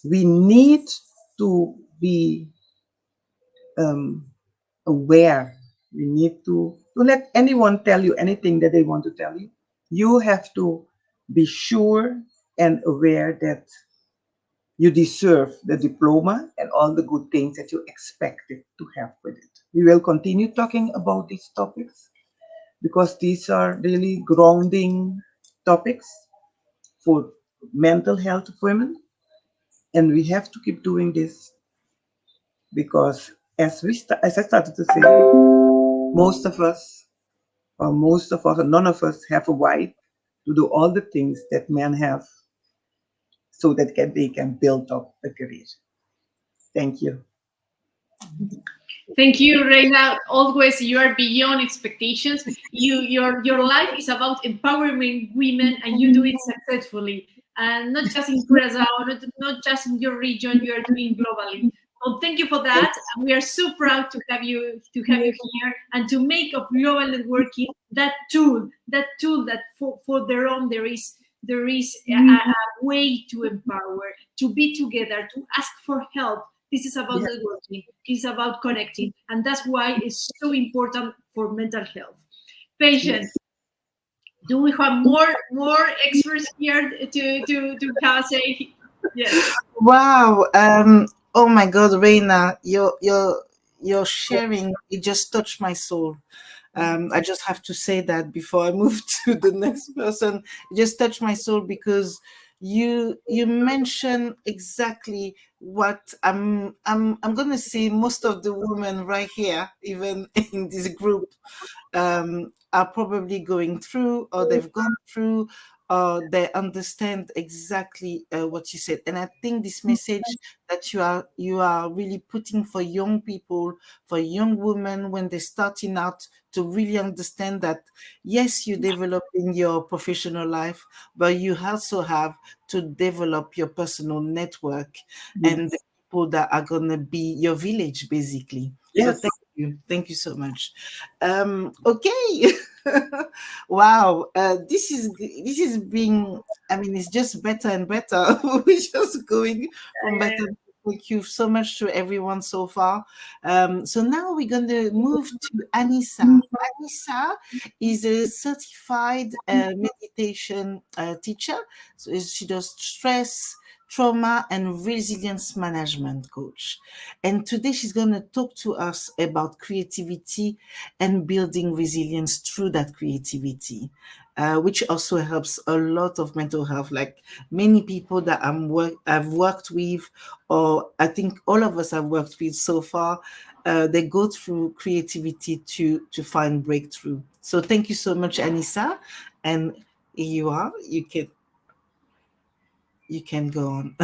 We need to be um, aware. We need to let anyone tell you anything that they want to tell you. You have to be sure and aware that you deserve the diploma and all the good things that you expected to have with it. We will continue talking about these topics because these are really grounding topics for mental health of women. And we have to keep doing this because as I started to say, most of us most of us, none of us have a wife to do all the things that men have so that they can build up a career. Thank you.
Thank you, Reina. Always you are beyond expectations. Your life is about empowering women, and you do it successfully. And not just in Curacao, not just in your region, you are doing globally. So thank you for that. And we are so proud to have you here and to make of global networking that tool that for their own there is a way to empower, to be together, to ask for help. This is about
Yes.
networking. It's about connecting, and that's why it's so important for mental health. Patient,
Yes.
do we have more experts here to have say yes?
Wow. Oh my God, Reina, your sharing, it just touched my soul. I just have to say that before I move to the next person. It just touched my soul because you mentioned exactly what I'm gonna say most of the women right here, even in this group, are probably going through, or they've gone through, or they understand exactly what you said. And I think this message that you are really putting for young people, for young women when they're starting out, to really understand that yes, you develop in your professional life, but you also have to develop your personal network and the
Yes.
people that are gonna be your village, basically. So
Yes.
thank you so much. Okay. Wow, this is being, I mean, it's just better and better. We're just going from better. Thank you so much to everyone so far. So now we're going to move to Anissa. Anissa is a certified meditation teacher. So she does stress, trauma, and resilience management coach. And today she's going to talk to us about creativity and building resilience through that creativity, which also helps a lot of mental health. Like many people that I've worked with, or I think all of us have worked with so far, they go through creativity to find breakthrough. So thank you so much, Anissa, and here you are. You can go on.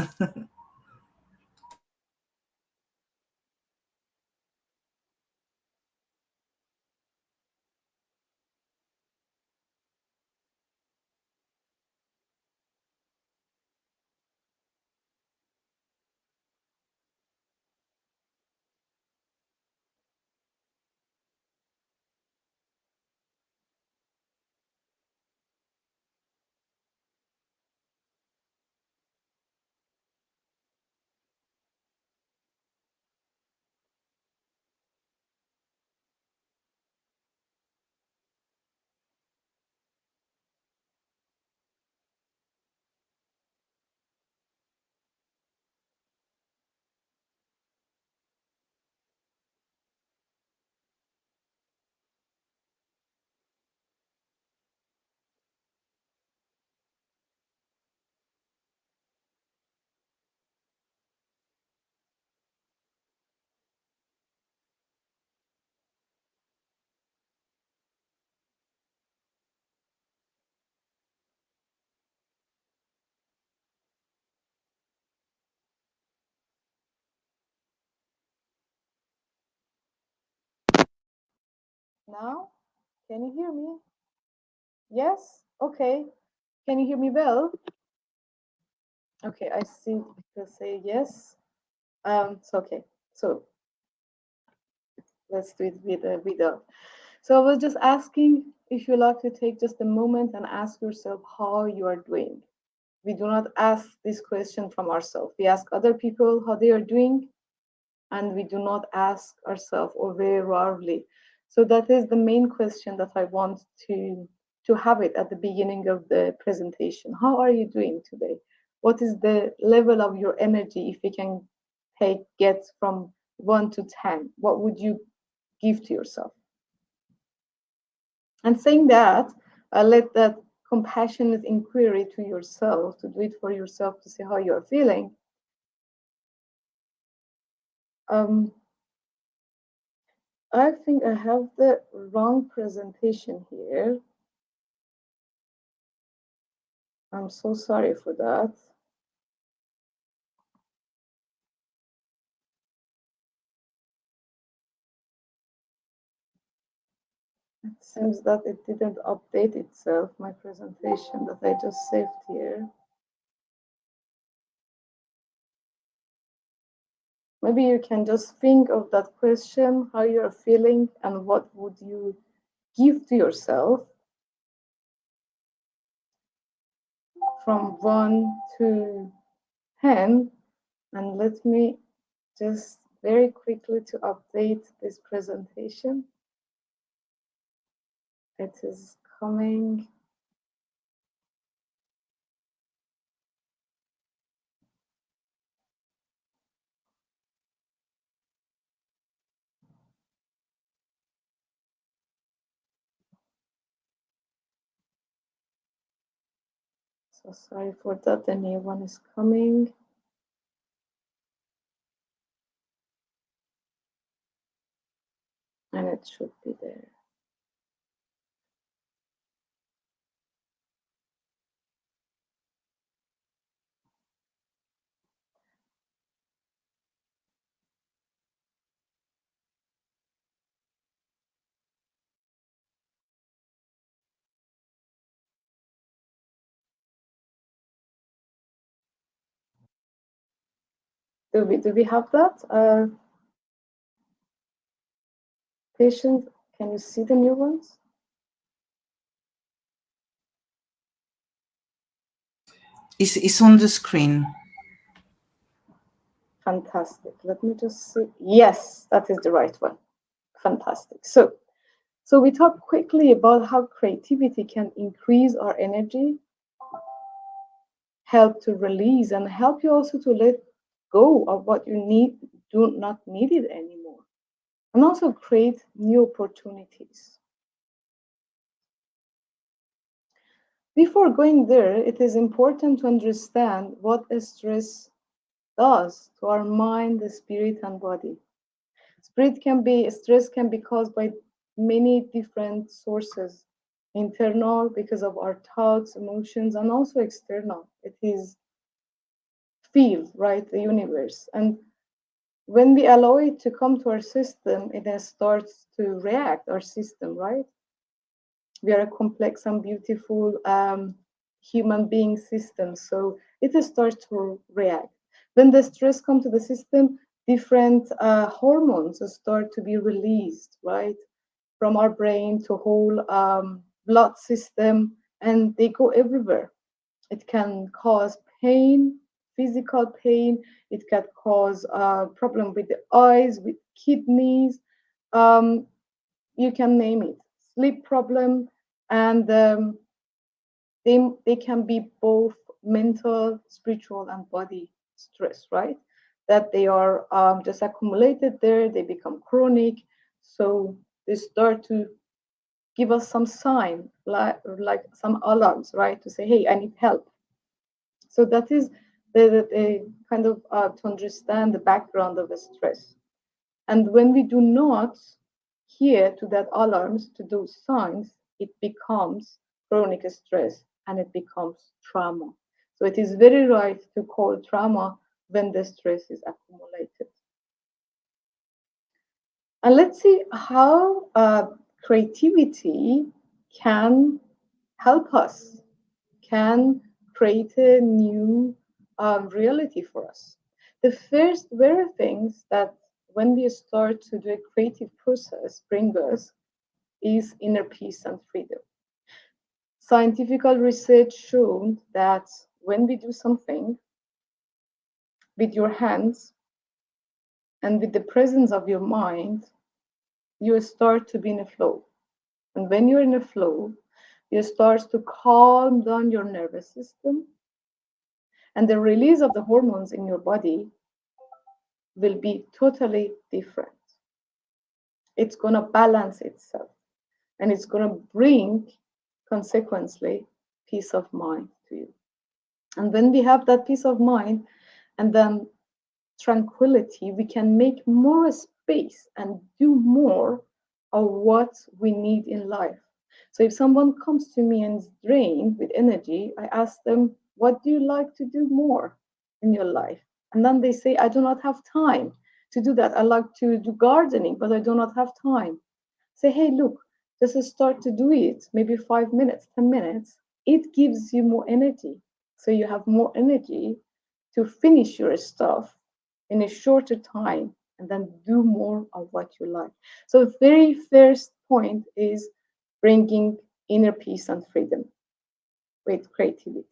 Now, can you hear me? Yes? Okay. Can you hear me well? Okay, I see people say yes. It's okay. So let's do it with a video. So I was just asking if you like to take just a moment and ask yourself how you are doing. We do not ask this question from ourselves. We ask other people how they are doing, and we do not ask ourselves, or very rarely. So that is the main question that I want to have it at the beginning of the presentation. How are you doing today? What is the level of your energy? If we can get from 1 to 10, what would you give to yourself? And saying that, let that compassionate inquiry to yourself, to do it for yourself, to see how you're feeling. Um, I think I have the wrong presentation here. I'm so sorry for that. It seems that it didn't update itself, my presentation that I just saved here. Maybe you can just think of that question, how you're feeling, and what would you give to yourself from 1 to 10. And let me just very quickly to update this presentation. It is coming. So sorry for that, the new one is coming. And it should be there. Do we have that? Patient, can you see the new ones?
It's on the screen.
Fantastic. Let me just see. Yes, that is the right one. Fantastic. So we talked quickly about how creativity can increase our energy, help to release, and help you also to let go of what you do not need it anymore, and also create new opportunities. Before going there, it is important to understand what stress does to our mind, the spirit, and body. Stress can be caused by many different sources. Internal, because of our thoughts, emotions, and also external. It is field, right? The universe. And when we allow it to come to our system, it then starts to react, our system, right? We are a complex and beautiful human being system. So it starts to react. When the stress comes to the system, different hormones start to be released, right? From our brain to whole blood system, and they go everywhere. It can cause pain, physical pain. It can cause problem with the eyes, with kidneys. Um, you can name it. Sleep problem, and they can be both mental, spiritual, and body stress, right? That they are just accumulated there. They become chronic, so they start to give us some sign, like some alarms, right? To say, hey, I need help. So that is the kind of to understand the background of the stress. And when we do not hear to that alarms, to those signs, it becomes chronic stress and it becomes trauma. So it is very right to call trauma when the stress is accumulated. And let's see how creativity can help us, can create a new reality for us. The first very things that when we start to do a creative process bring us is inner peace and freedom. Scientific research shown that when we do something with your hands and with the presence of your mind, you start to be in a flow. And when you're in a flow, you start to calm down your nervous system, and the release of the hormones in your body will be totally different. It's going to balance itself, and it's going to bring, consequently, peace of mind to you. And when we have that peace of mind, and then tranquility, we can make more space and do more of what we need in life. So if someone comes to me and is drained with energy, I ask them, what do you like to do more in your life? And then they say, I do not have time to do that. I like to do gardening, but I do not have time. Say, hey, look, just start to do it, maybe 5 minutes, 10 minutes. It gives you more energy. So you have more energy to finish your stuff in a shorter time and then do more of what you like. So the very first point is bringing inner peace and freedom with creativity.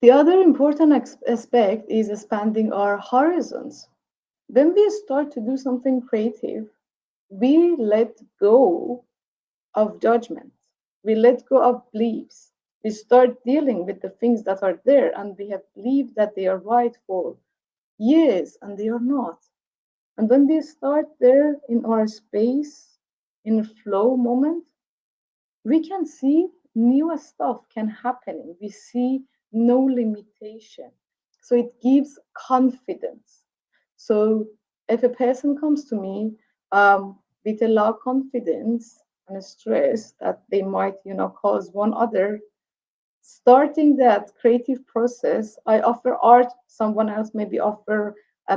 The other important aspect is expanding our horizons. When we start to do something creative, we let go of judgment. We let go of beliefs. We start dealing with the things that are there and we have believed that they are right for years and they are not. And when we start there in our space, in a flow moment, we can see new stuff can happen. We see no limitation. So it gives confidence. So if a person comes to me with a low confidence and a stress that they might, cause one other, starting that creative process, I offer art. Someone else maybe offer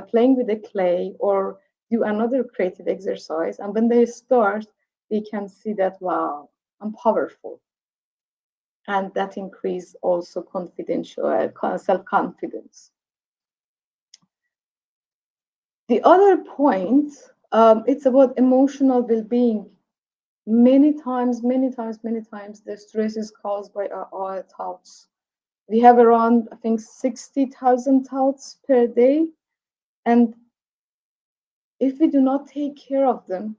playing with the clay or do another creative exercise. And when they start, they can see that, wow, I'm powerful. And that increase also confidential self-confidence. The other point, it's about emotional well-being. Many times, the stress is caused by our thoughts. We have around, I think, 60,000 thoughts per day. And if we do not take care of them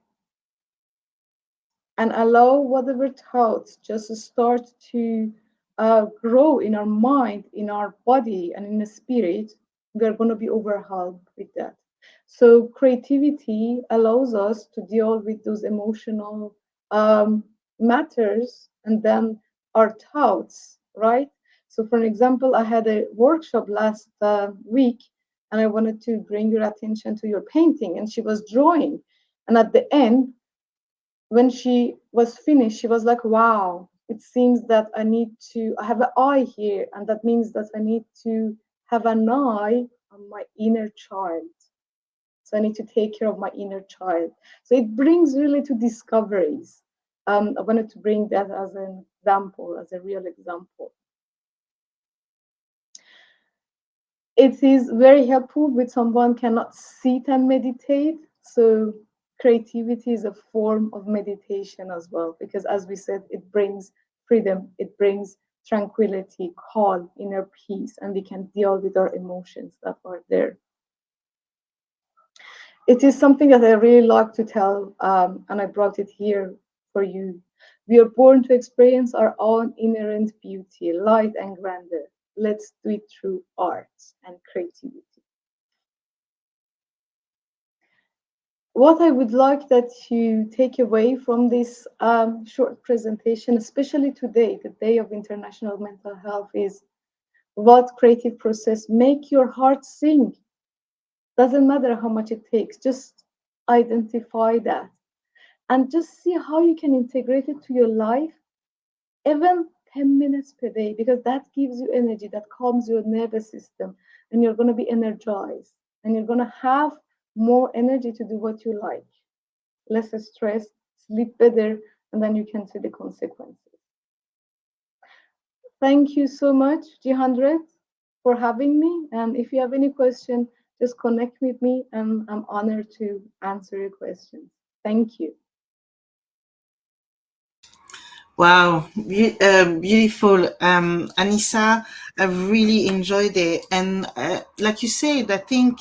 and allow whatever thoughts just start to grow in our mind, in our body, and in the spirit, we are going to be overwhelmed with that. So creativity allows us to deal with those emotional matters and then our thoughts, right? So for an example, I had a workshop last week and I wanted to bring your attention to your painting, and she was drawing. And at the end, when she was finished, she was like, wow, it seems that I have an eye here, and that means that I need to have an eye on my inner child. So I need to take care of my inner child. So it brings really to discoveries. I wanted to bring that as an example, as a real example. It is very helpful when someone cannot sit and meditate. So creativity is a form of meditation as well, because as we said, it brings freedom, it brings tranquility, calm, inner peace, and we can deal with our emotions that are there. It is something that I really like to tell, and I brought it here for you. We are born to experience our own inherent beauty, light and grandeur. Let's do it through arts and creativity. What I would like that you take away from this short presentation, especially today, the Day of International Mental Health, is what creative process make your heart sing. Doesn't matter how much it takes, just identify that and just see how you can integrate it to your life, even 10 minutes per day, because that gives you energy, that calms your nervous system, and you're going to be energized and you're going to have more energy to do what you like, less stress, sleep better, and then you can see the consequences. Thank you so much, G100, for having me. And if you have any question, just connect with me, and I'm honored to answer your questions. Thank you.
Wow, beautiful. Anissa, I really enjoyed it. And like you said, I think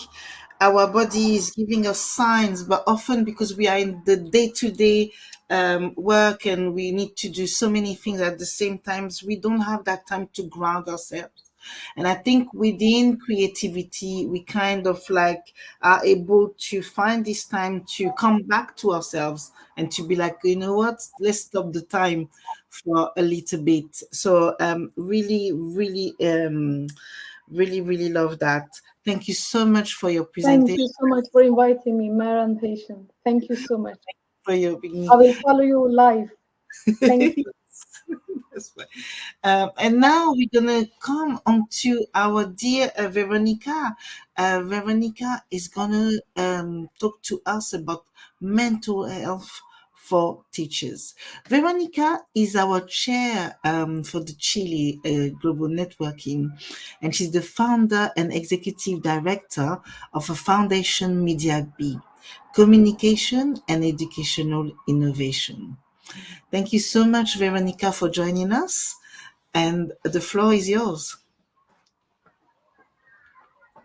our body is giving us signs, but often because we are in the day-to-day work and we need to do so many things at the same time, we don't have that time to ground ourselves. And I think within creativity, we kind of like are able to find this time to come back to ourselves and to be like, you know what, let's stop the time for a little bit. So really, really Really, really love that. Thank you so much for your
Thank
presentation,
you so much for inviting me, Mara and Patient. Thank you so much.
for your
I will follow you live. Thank you.
That's fine. And now we're gonna come on to our dear Veronica. Veronica is gonna talk to us about mental health for teachers. Veronica is our chair for the Chile Global Networking, and she's the founder and executive director of a foundation Media B, Communication and Educational Innovation. Thank you so much, Veronica, for joining us. And the floor is yours.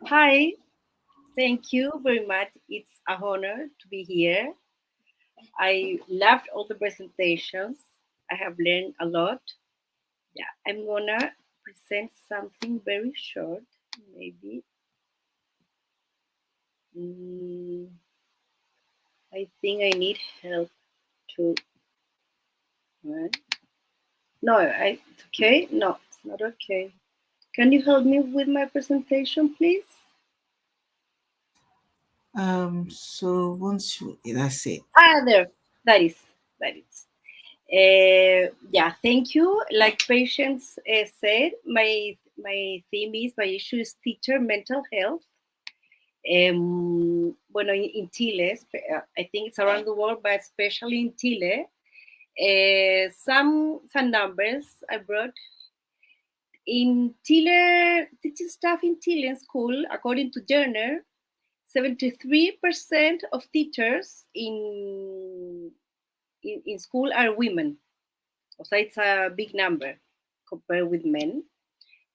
Hi, thank you very much. It's a honor to be here. I loved all the presentations. I have learned a lot. Yeah, I'm gonna present something very short, maybe. Mm, I think I need help to. No, okay. No, it's not okay. Can you help me with my presentation, please?
So once you, that's it.
There. That is. That is. Yeah, thank you. Like Patience said, my theme is my issue is teacher mental health. Bueno, in Chile, I think it's around the world, but especially in Chile, some numbers I brought in Chile. Teaching staff in Chile in school, according to Journal, 73% of teachers in school are women. So it's a big number compared with men.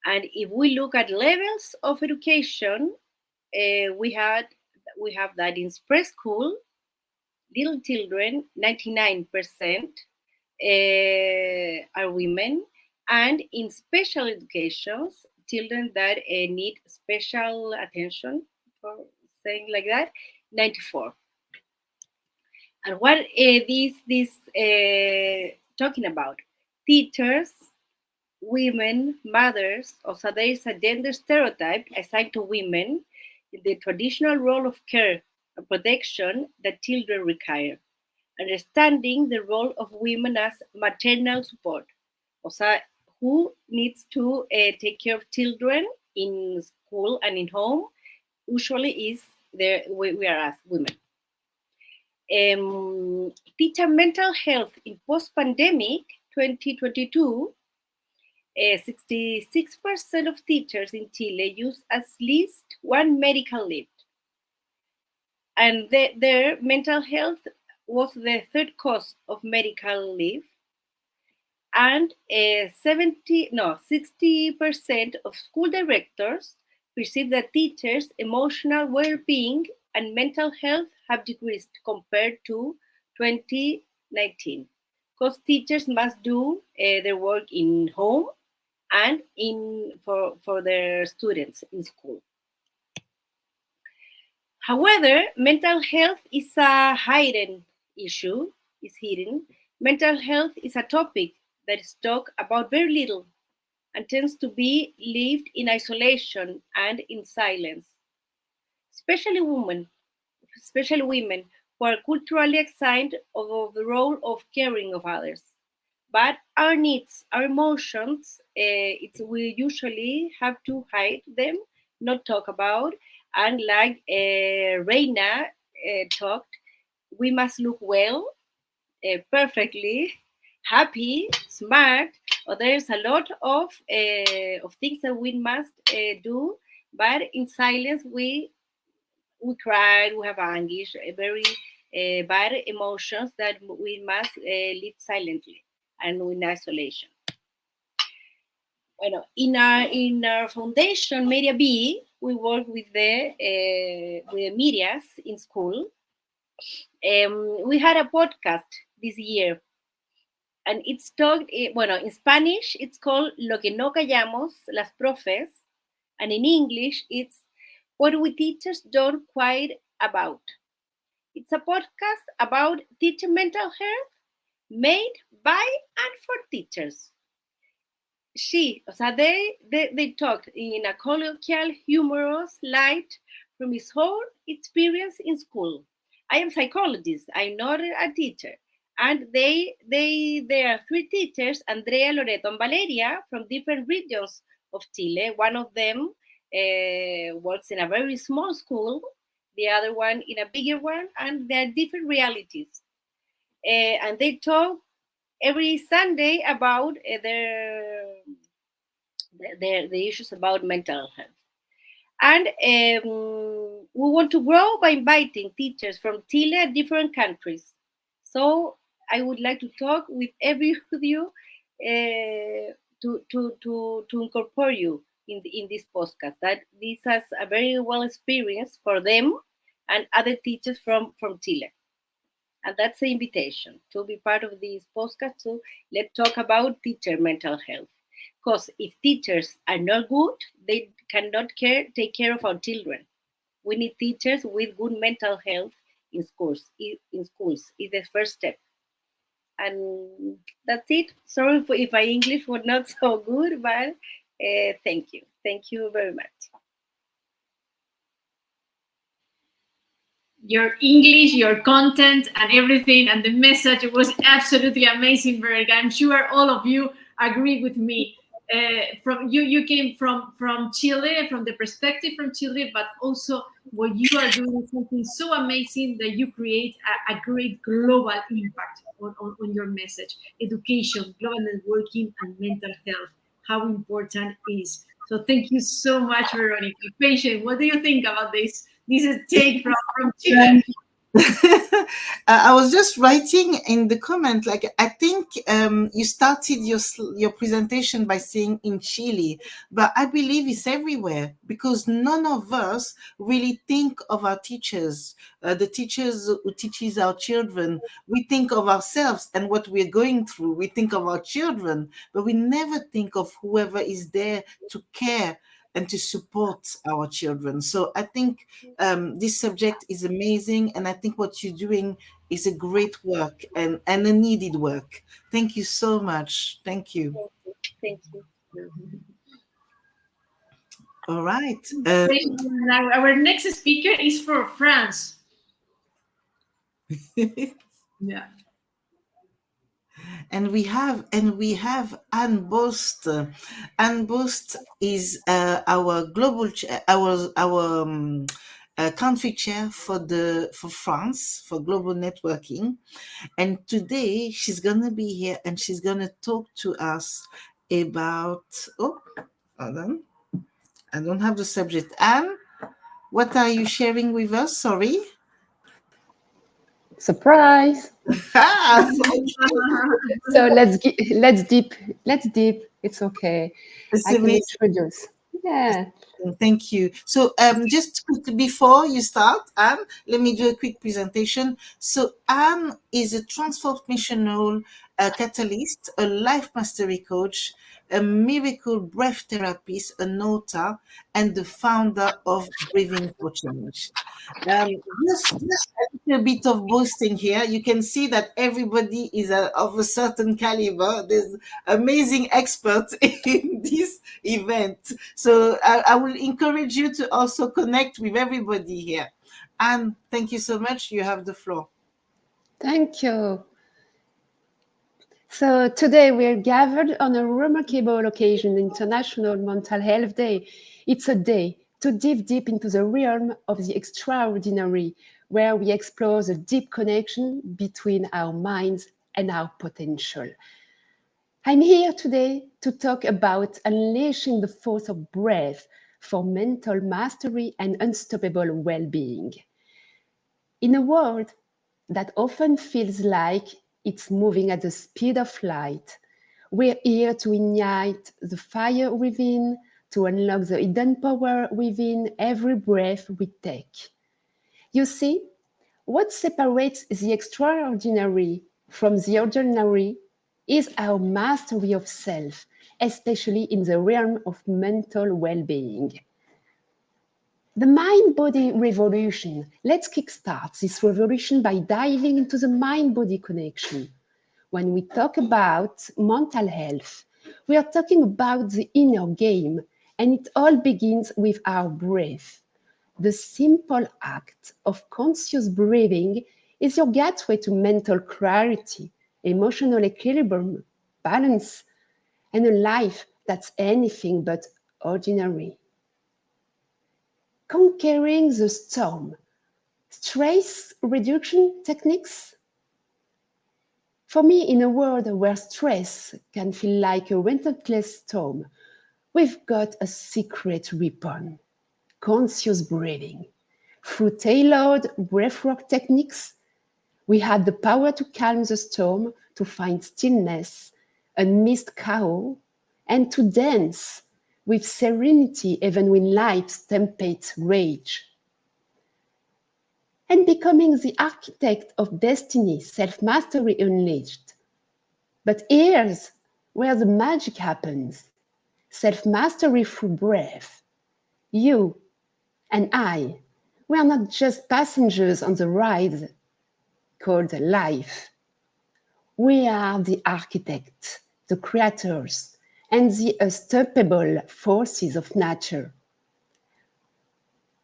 And if we look at levels of education, we have that in preschool, little children, 99% are women, and in special educations, children that need special attention, for saying like that, 94. And what this talking about? Teachers, women, mothers, also there is a gender stereotype assigned to women in the traditional role of care and protection that children require. Understanding the role of women as maternal support, also who needs to take care of children in school and in home, usually is there we are as women. Teacher mental health in post-pandemic 2022, 66% of teachers in Chile use at least one medical leave. And their mental health was the third cause of medical leave. And 60% of school directors perceive that teachers' emotional well-being and mental health have decreased compared to 2019. Because teachers must do their work in home and for their students in school. However, mental health is a hidden issue, is hidden. Mental health is a topic that is talked about very little and tends to be lived in isolation and in silence. Especially women who are culturally assigned of the role of caring of others. But our needs, our emotions, we usually have to hide them, not talk about. And like Reina talked, we must look well, perfectly, happy, smart. Or there's a lot of things that we must do, but in silence we cry, we have anguish, very bad emotions that we must live silently and in isolation. Bueno, in our foundation, Media B, we work with the medias in school. We had a podcast this year, and it's talked, bueno, in Spanish, it's called Lo que no callamos, las profes, and in English, it's What We Teachers Don't Quite About. It's a podcast about teacher mental health made by and for teachers. they talked in a colloquial, humorous light from his whole experience in school. I am psychologist. I'm not a teacher. And there are three teachers, Andrea, Loreto, and Valeria, from different regions of Chile. One of them works in a very small school, the other one in a bigger one, and there are different realities. And they talk every Sunday about the issues about mental health. And we want to grow by inviting teachers from Chile and different countries. So I would like to talk with every of you to incorporate you in this podcast. That this has a very well experience for them and other teachers from Chile. And that's the invitation to be part of this podcast. So let's talk about teacher mental health. Because if teachers are not good, they cannot take care of our children. We need teachers with good mental health in schools. In schools is the first step. And that's it. Sorry if my English was not so good, but thank you. Thank you very much.
Your English, your content, and everything, and the message was absolutely amazing, Berg. I'm sure all of you agree with me. From you came from Chile, from the perspective from Chile, but also what you are doing is something so amazing that you create a great global impact on your message. Education, global networking, and mental health. How important is. So thank you so much, Veronica. Patient, what do you think about this? This is take from Chile.
I was just writing in the comment, like I think you started your presentation by saying in Chile, but I believe it's everywhere because none of us really think of our teachers, the teachers who teaches our children. We think of ourselves and what we're going through. We think of our children, but we never think of whoever is there to care and to support our children. So I think this subject is amazing, and I think what you're doing is a great work and a needed work. Thank you so much. Thank you.
Thank you.
All right.
Our next speaker is from France. Yeah.
And we have Anne Bost. Anne Bost is our global our country chair for France for global networking, and today she's gonna be here and she's gonna talk to us about. Oh, hold on, I don't have the subject. Anne, what are you sharing with us? Sorry.
Surprise!
Ah,
So let's deep. It's okay.
it's
I can
amazing.
introduce. Yeah.
Thank you. So just quickly before you start, Anne, let me do a quick presentation. So Anne is a transformational catalyst, a life mastery coach, a miracle breath therapist, an author, and the founder of Breathing for Change. Just a bit of boasting here. You can see that everybody is of a certain caliber. There's amazing experts in this event. So I will encourage you to also connect with everybody here. Anne, thank you so much. You have the floor.
Thank you. So today we are gathered on a remarkable occasion, International Mental Health Day. It's a day to dive deep into the realm of the extraordinary, where we explore the deep connection between our minds and our potential. I'm here today to talk about unleashing the force of breath for mental mastery and unstoppable well-being. In a world that often feels like it's moving at the speed of light, we're here to ignite the fire within, to unlock the hidden power within every breath we take. You see, what separates the extraordinary from the ordinary is our mastery of self, especially in the realm of mental well-being. The mind-body revolution. Let's kickstart this revolution by diving into the mind-body connection. When we talk about mental health, We are talking about the inner game, and it all begins with our breath. The simple act of conscious breathing is your gateway to mental clarity, emotional equilibrium, balance, and a life that's anything but ordinary. Conquering the storm. Stress reduction techniques? For me, in a world where stress can feel like a relentless storm, we've got a secret weapon: conscious breathing. Through tailored breathwork techniques, we have the power to calm the storm, to find stillness amidst chaos, and to dance with serenity even when life's tempests rage. And becoming the architect of destiny, self-mastery unleashed. But here's where the magic happens. Self-mastery through breath. You and I, we are not just passengers on the ride called life. We are the architects, the creators, and the unstoppable forces of nature.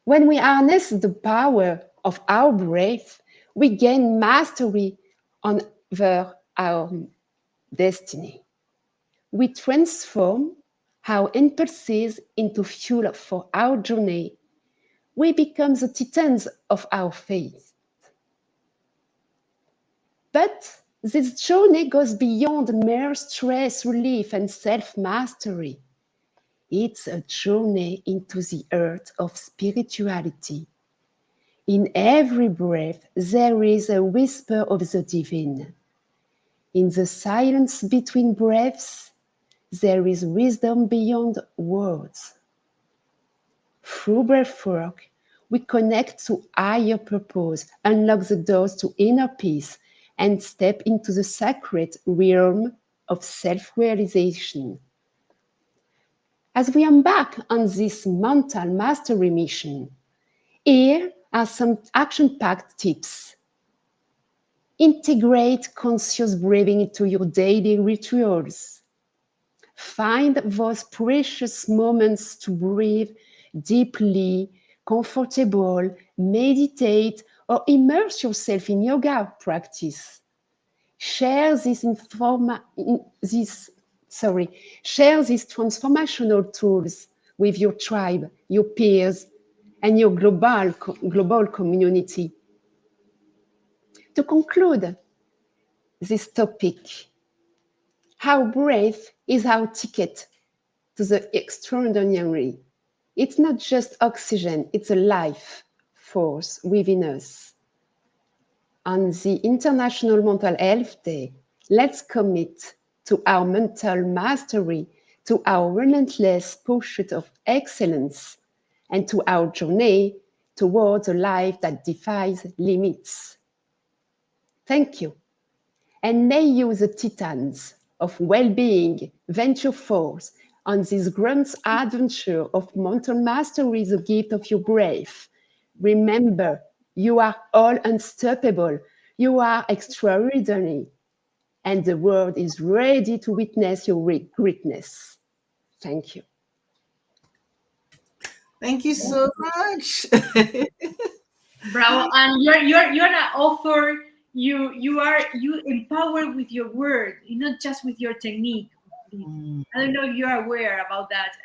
When we harness the power of our breath, we gain mastery over our destiny. We transform our impulses into fuel for our journey. We become the titans of our faith. But this journey goes beyond mere stress relief and self-mastery. It's a journey into the earth of spirituality. In every breath, there is a whisper of the divine. In the silence between breaths, there is wisdom beyond words. Through breathwork, we connect to higher purpose, unlock the doors to inner peace, and step into the sacred realm of self-realization. As we embark on this mental mastery mission, here are some action-packed tips. Integrate conscious breathing into your daily rituals. Find those precious moments to breathe deeply, comfortable, meditate, or immerse yourself in yoga practice. Share these transformational tools with your tribe, your peers, and your global community. To conclude this topic, our breath is our ticket to the extraordinary. It's not just oxygen, it's a life force within us. On the International Mental Health Day, let's commit to our mental mastery, to our relentless pursuit of excellence, and to our journey towards a life that defies limits. Thank you. And may you, the titans of well-being, venture forth on this grand adventure of mental mastery, the gift of your breath. Remember, you are all unstoppable. You are extraordinary. And the world is ready to witness your greatness. Thank you.
Thank you so much.
Bravo. And you're an author. You empower with your word, not just with your technique. I don't know if you're aware about that,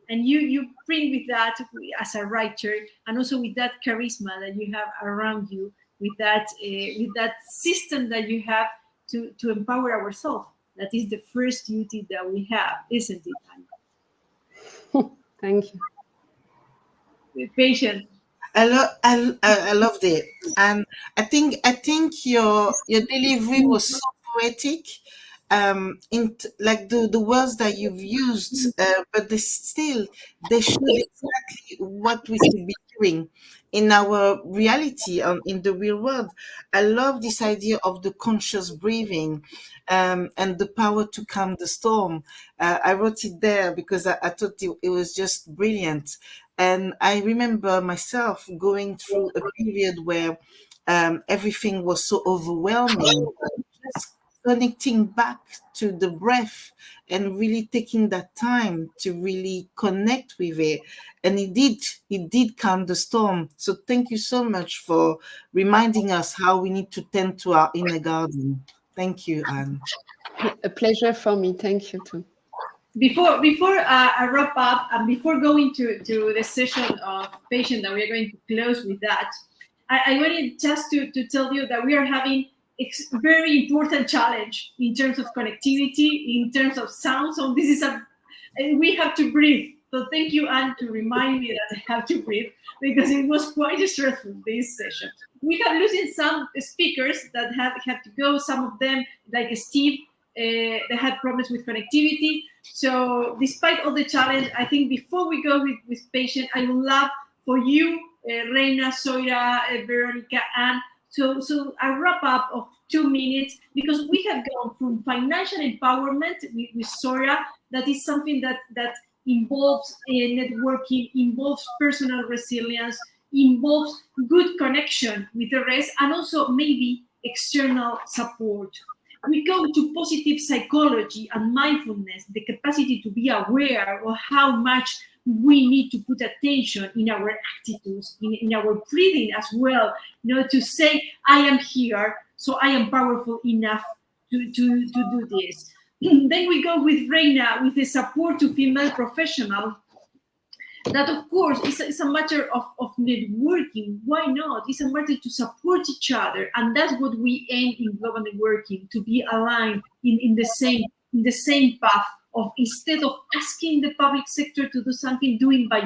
and you bring with that as a writer, and also with that charisma that you have around you, with that system that you have to empower ourselves. That is the first duty that we have, isn't it?
Thank you.
Be patient.
I loved it, and I think your delivery was so poetic. Like the words that you've used, but they showed exactly what we should be doing in our reality, in the real world. I love this idea of the conscious breathing, and the power to calm the storm. I wrote it there because I thought it was just brilliant. And I remember myself going through a period where everything was so overwhelming. Just connecting back to the breath and really taking that time to really connect with it. And it did calm the storm. So thank you so much for reminding us how we need to tend to our inner garden. Thank you, Anne.
A pleasure for me. Thank you too.
Before I wrap up, and before going to the session of patient that we are going to close with that, I wanted just to tell you that we are having very important challenge in terms of connectivity, in terms of sound. So this is and we have to breathe. So thank you, Anne, to remind me that I have to breathe, because it was quite stressful, this session. We have losing some speakers that had to go. Some of them, like Steve, they had problems with connectivity. So despite all the challenge, I think before we go with patient, I would love for you, Reina, Soira, Veronica, Anne, so a wrap up of 2 minutes, because we have gone from financial empowerment with Soira, that is something that involves networking, involves personal resilience, involves good connection with the rest, and also maybe external support. We go to positive psychology and mindfulness, the capacity to be aware of how much we need to put attention in our attitudes, in our breathing as well, to say, I am here, so I am powerful enough to do this. Then we go with Reina, with the support to female professionals. That, of course, is a matter of networking. Why not? It's a matter to support each other, and that's what we aim in global networking, to be aligned in the same path. Of, instead of asking the public sector to do something, doing by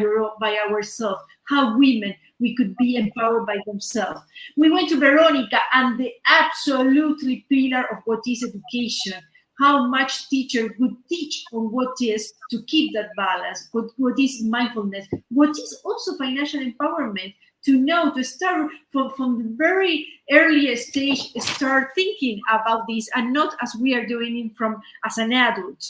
ourselves. How women we could be empowered by themselves. We went to Veronica, and the absolutely pillar of what is education. How much teacher would teach on what is to keep that balance, what is mindfulness, what is also financial empowerment, to know, to start from the very earliest stage, start thinking about this, and not as we are doing it as an adult.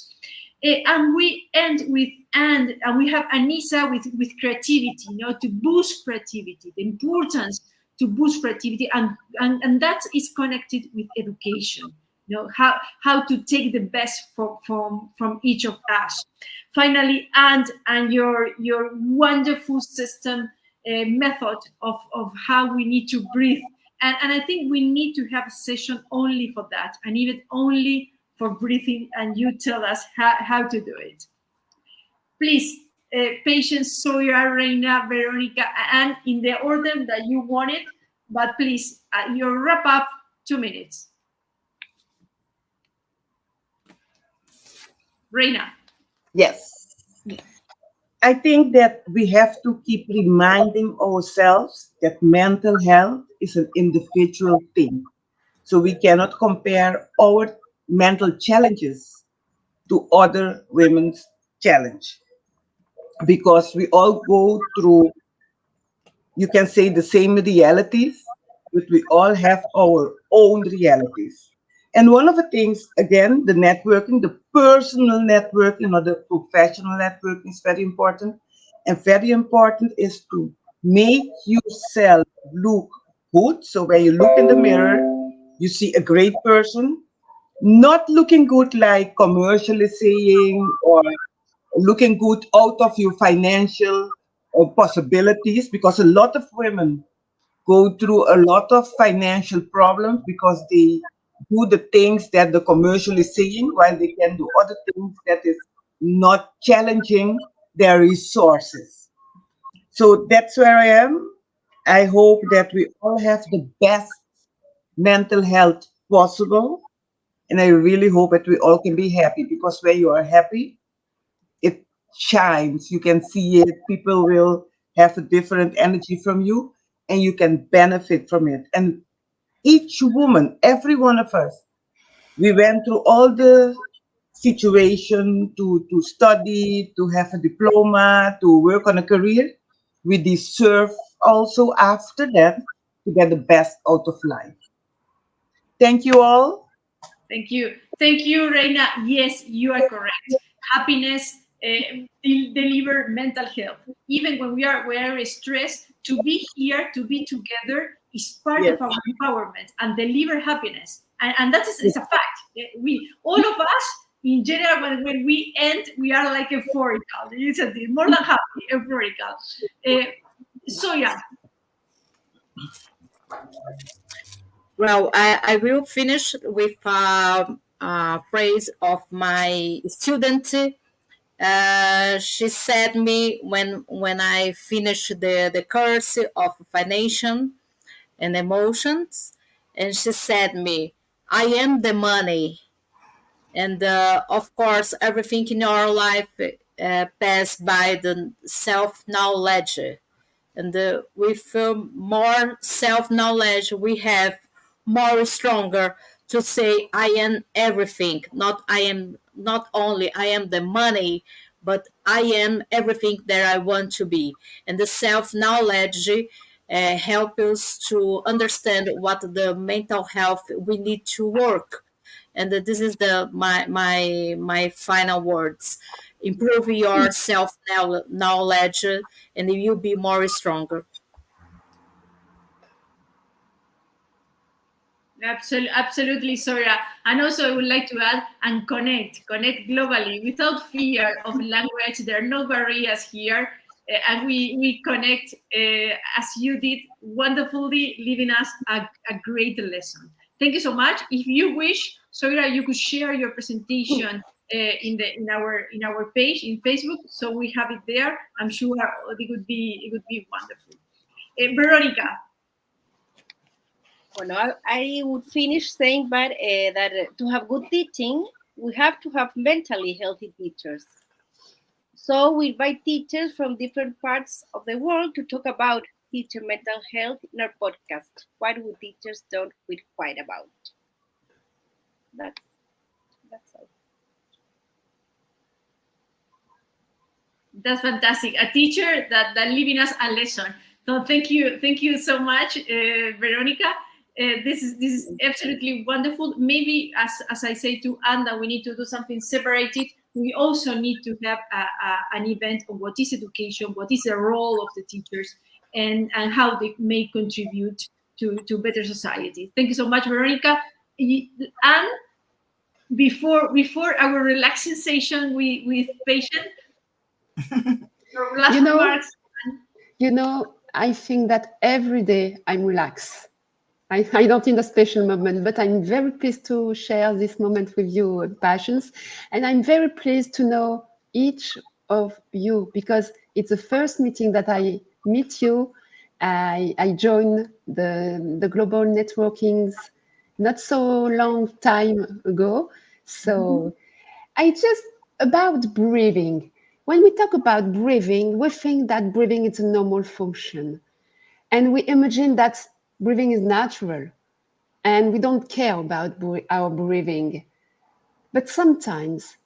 And we end with and we have Anissa with creativity, to boost creativity, the importance to boost creativity, and that is connected with education. How to take the best from each of us. Finally, and your wonderful system method of how we need to breathe. And I think we need to have a session only for that, and even only for breathing, and you tell us how to do it. Please, Patience, Soira, Reina, Veronica, and in the order that you want it, but please, your wrap up, 2 minutes. Reina.
Yes. I think that we have to keep reminding ourselves that mental health is an individual thing. So we cannot compare our mental challenges to other women's challenge, because we all go through, you can say, the same realities, but we all have our own realities. And one of the things, again, the networking, the personal networking, or the professional networking is very important. And very important is to make yourself look good. So when you look in the mirror, you see a great person, not looking good like commercially saying, or looking good out of your financial possibilities, because a lot of women go through a lot of financial problems because they do the things that the commercial is saying, while they can do other things that is not challenging their resources. So that's where I am. I hope that we all have the best mental health possible, and I really hope that we all can be happy, because when you are happy, it shines. You can see it. People will have a different energy from you, and you can benefit from it. And each woman, every one of us, we went through all the situation to study, to have a diploma, to work on a career. We deserve also after that to get the best out of life. Thank you all.
Thank you, Reina. Yes, you are correct. Happiness deliver mental health. Even when we are stressed, to be here, to be together, is part
Yes.
of our empowerment and deliver happiness. and that is a fact. We, all of us, in general, when we end, we are like euphorical. It's more than happy, euphorical. So yeah.
Well, I will finish with a phrase of my student. She said me when I finished the course of financial and emotions, and she said me, "I am the money." And of course, everything in our life pass by the self knowledge, and with more self knowledge we have more stronger to say I am everything, not I am not only I am the money, but I am everything that I want to be. And the self knowledge help us to understand what the mental health we need to work. And this is my final words: improve your self knowledge and you'll be more stronger.
Absolutely, Soria. And also, I would like to add, and connect globally without fear of language. There are no barriers here, and we connect as you did wonderfully, leaving us a great lesson. Thank you so much. If you wish, Soria, you could share your presentation in our page in Facebook, so we have it there. I'm sure it would be wonderful. Veronica.
Well, I would finish saying that to have good teaching, we have to have mentally healthy teachers. So we invite teachers from different parts of the world to talk about teacher mental health in our podcast. What would teachers don't quit quiet about? That's all.
That's fantastic. A teacher that leaving us a lesson. So thank you so much, Veronica. This is absolutely wonderful. Maybe as I say to Anda, we need to do something separated. We also need to have an event on what is education, what is the role of the teachers, and how they may contribute to better society. Thank you so much, Veronica. And before our relaxing session with patient, your last remarks.
I think that every day I'm relaxed. I don't in a special moment, but I'm very pleased to share this moment with you, Passions. And I'm very pleased to know each of you because it's the first meeting that I meet you. I joined the global networkings not so long time ago. So I just about breathing. When we talk about breathing, we think that breathing is a normal function. And we imagine that breathing is natural and we don't care about our breathing. But sometimes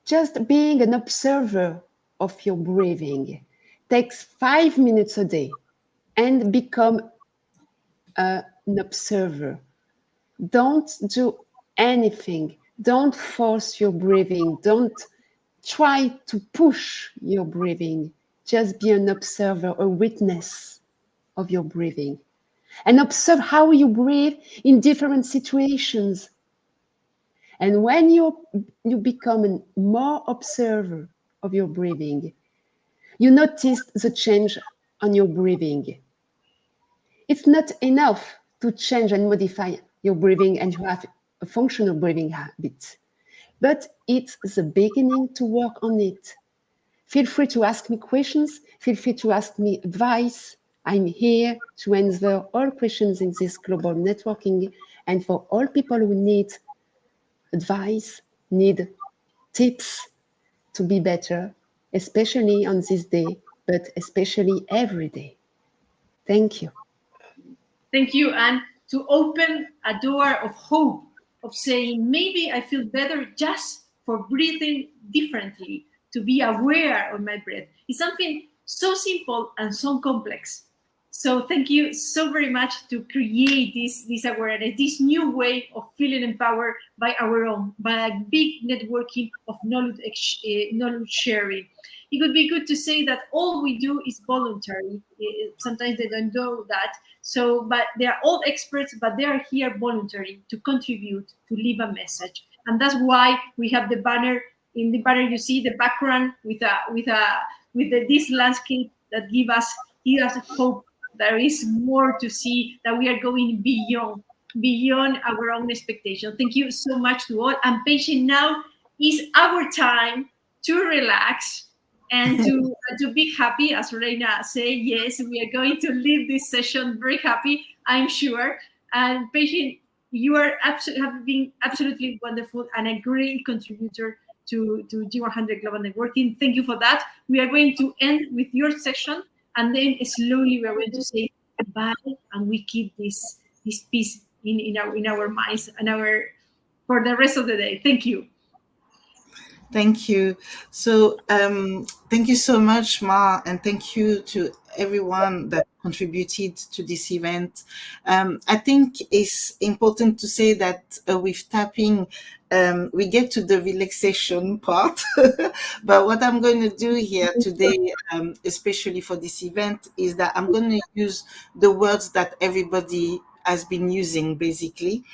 just being an observer of your breathing takes 5 minutes a day and become an observer. Don't do anything. Don't force your breathing. Don't try to push your breathing. Just be an observer, a witness of your breathing. And observe how you breathe in different situations. And when you become a more observer of your breathing, you notice the change on your breathing. It's not enough to change and modify your breathing and you have a functional breathing habit, but it's the beginning to work on it. Feel free to ask me questions. Feel free to ask me advice. I'm here to answer all questions in this global networking. And for all people who need advice, need tips to be better, especially on this day, but especially every day. Thank you.
Thank you. And to open a door of hope, of saying, maybe I feel better just for breathing differently, to be aware of my breath. It's something so simple and so complex. So thank you so very much to create this awareness, this new way of feeling empowered by our own, by a big networking of knowledge sharing. it would be good to say that all we do is voluntary. Sometimes they don't know that. So, but they are all experts, but they are here voluntary to contribute, to leave a message. And that's why we have the banner. In the banner, you see the background with this landscape that give us hope. There is more to see, that we are going beyond our own expectation. Thank you so much to all. And patient, now is our time to relax and to be happy. As Reina say, yes, we are going to leave this session very happy, I'm sure. And patient, you are have been absolutely wonderful and a great contributor to G100 Global Networking. Thank you for that. We are going to end with your session, and then slowly we are going to say bye, and we keep this peace in our minds and for the rest of the day. Thank you.
Thank you. So thank you so much, Ma, and thank you to everyone that contributed to this event. I think it's important to say that with tapping, we get to the relaxation part. But what I'm going to do here today, especially for this event, is that I'm going to use the words that everybody has been using, basically.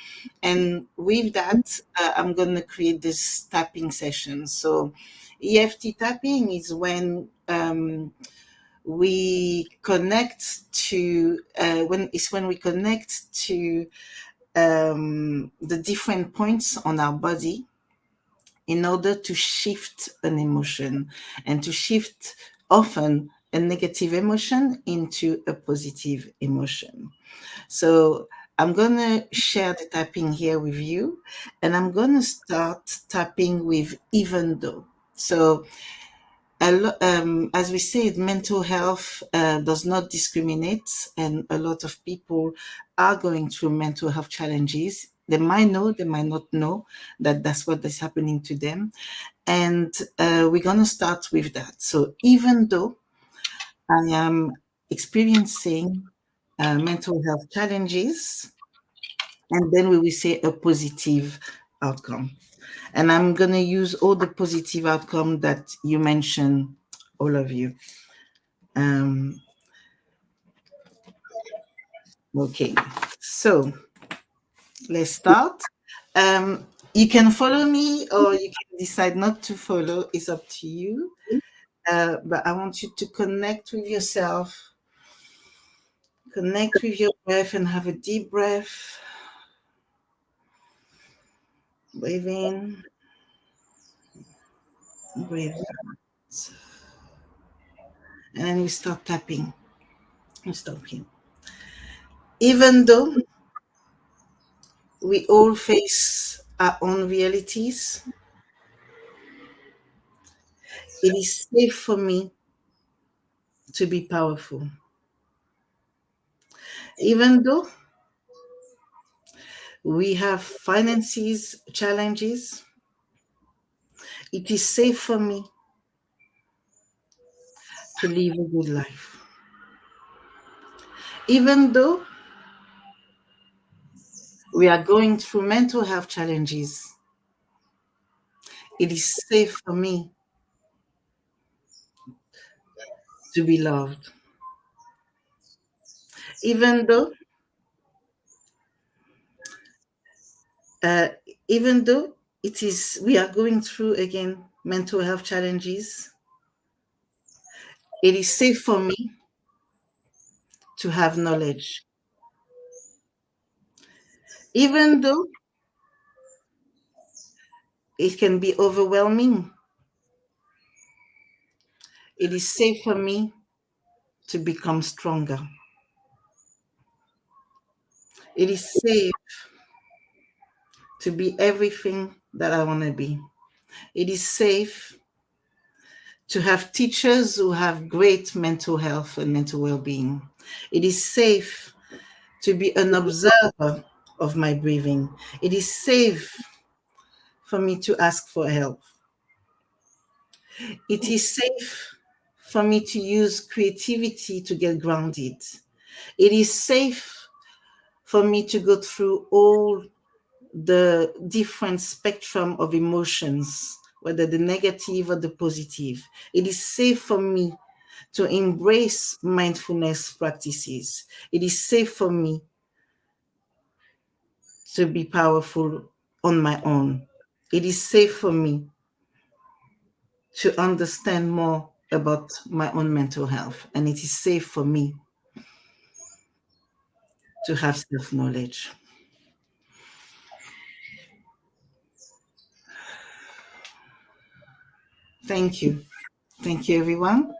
And with that, I'm going to create this tapping session. So EFT tapping is when we connect to, when we connect to the different points on our body in order to shift an emotion, and to shift often a negative emotion into a positive emotion. So I'm going to share the tapping here with you, and I'm going to start tapping with even though. So as we said, mental health does not discriminate, and a lot of people are going through mental health challenges. They might know, they might not know that that's what is happening to them. And we're going to start with that. So even though I am experiencing mental health challenges, and then we will say a positive outcome. And I'm going to use all the positive outcome that you mentioned, all of you. Okay, so let's start. You can follow me or you can decide not to follow. It's up to you. But I want you to connect with yourself, connect with your breath, and have a deep breath. Breathe in, breathe out. And then we start tapping. We stop here. Even though we all face our own realities, it is safe for me to be powerful. Even though we have finances challenges, it is safe for me to live a good life. Even though we are going through mental health challenges, it is safe for me to be loved. Even though uh, even though we are going through again mental health challenges, it is safe for me to have knowledge. Even though it can be overwhelming, it is safe for me to become stronger. It is safe to be everything that I want to be. It is safe to have teachers who have great mental health and mental well-being. It is safe to be an observer of my breathing. It is safe for me to ask for help. It is safe for me to use creativity to get grounded. It is safe for me to go through all the different spectrum of emotions whether the negative or the positive. It is safe for me to embrace mindfulness practices. It is safe for me to be powerful on my own. It is safe for me to understand more about my own mental health. And it is safe for me to have self-knowledge. Thank you. Thank you, everyone.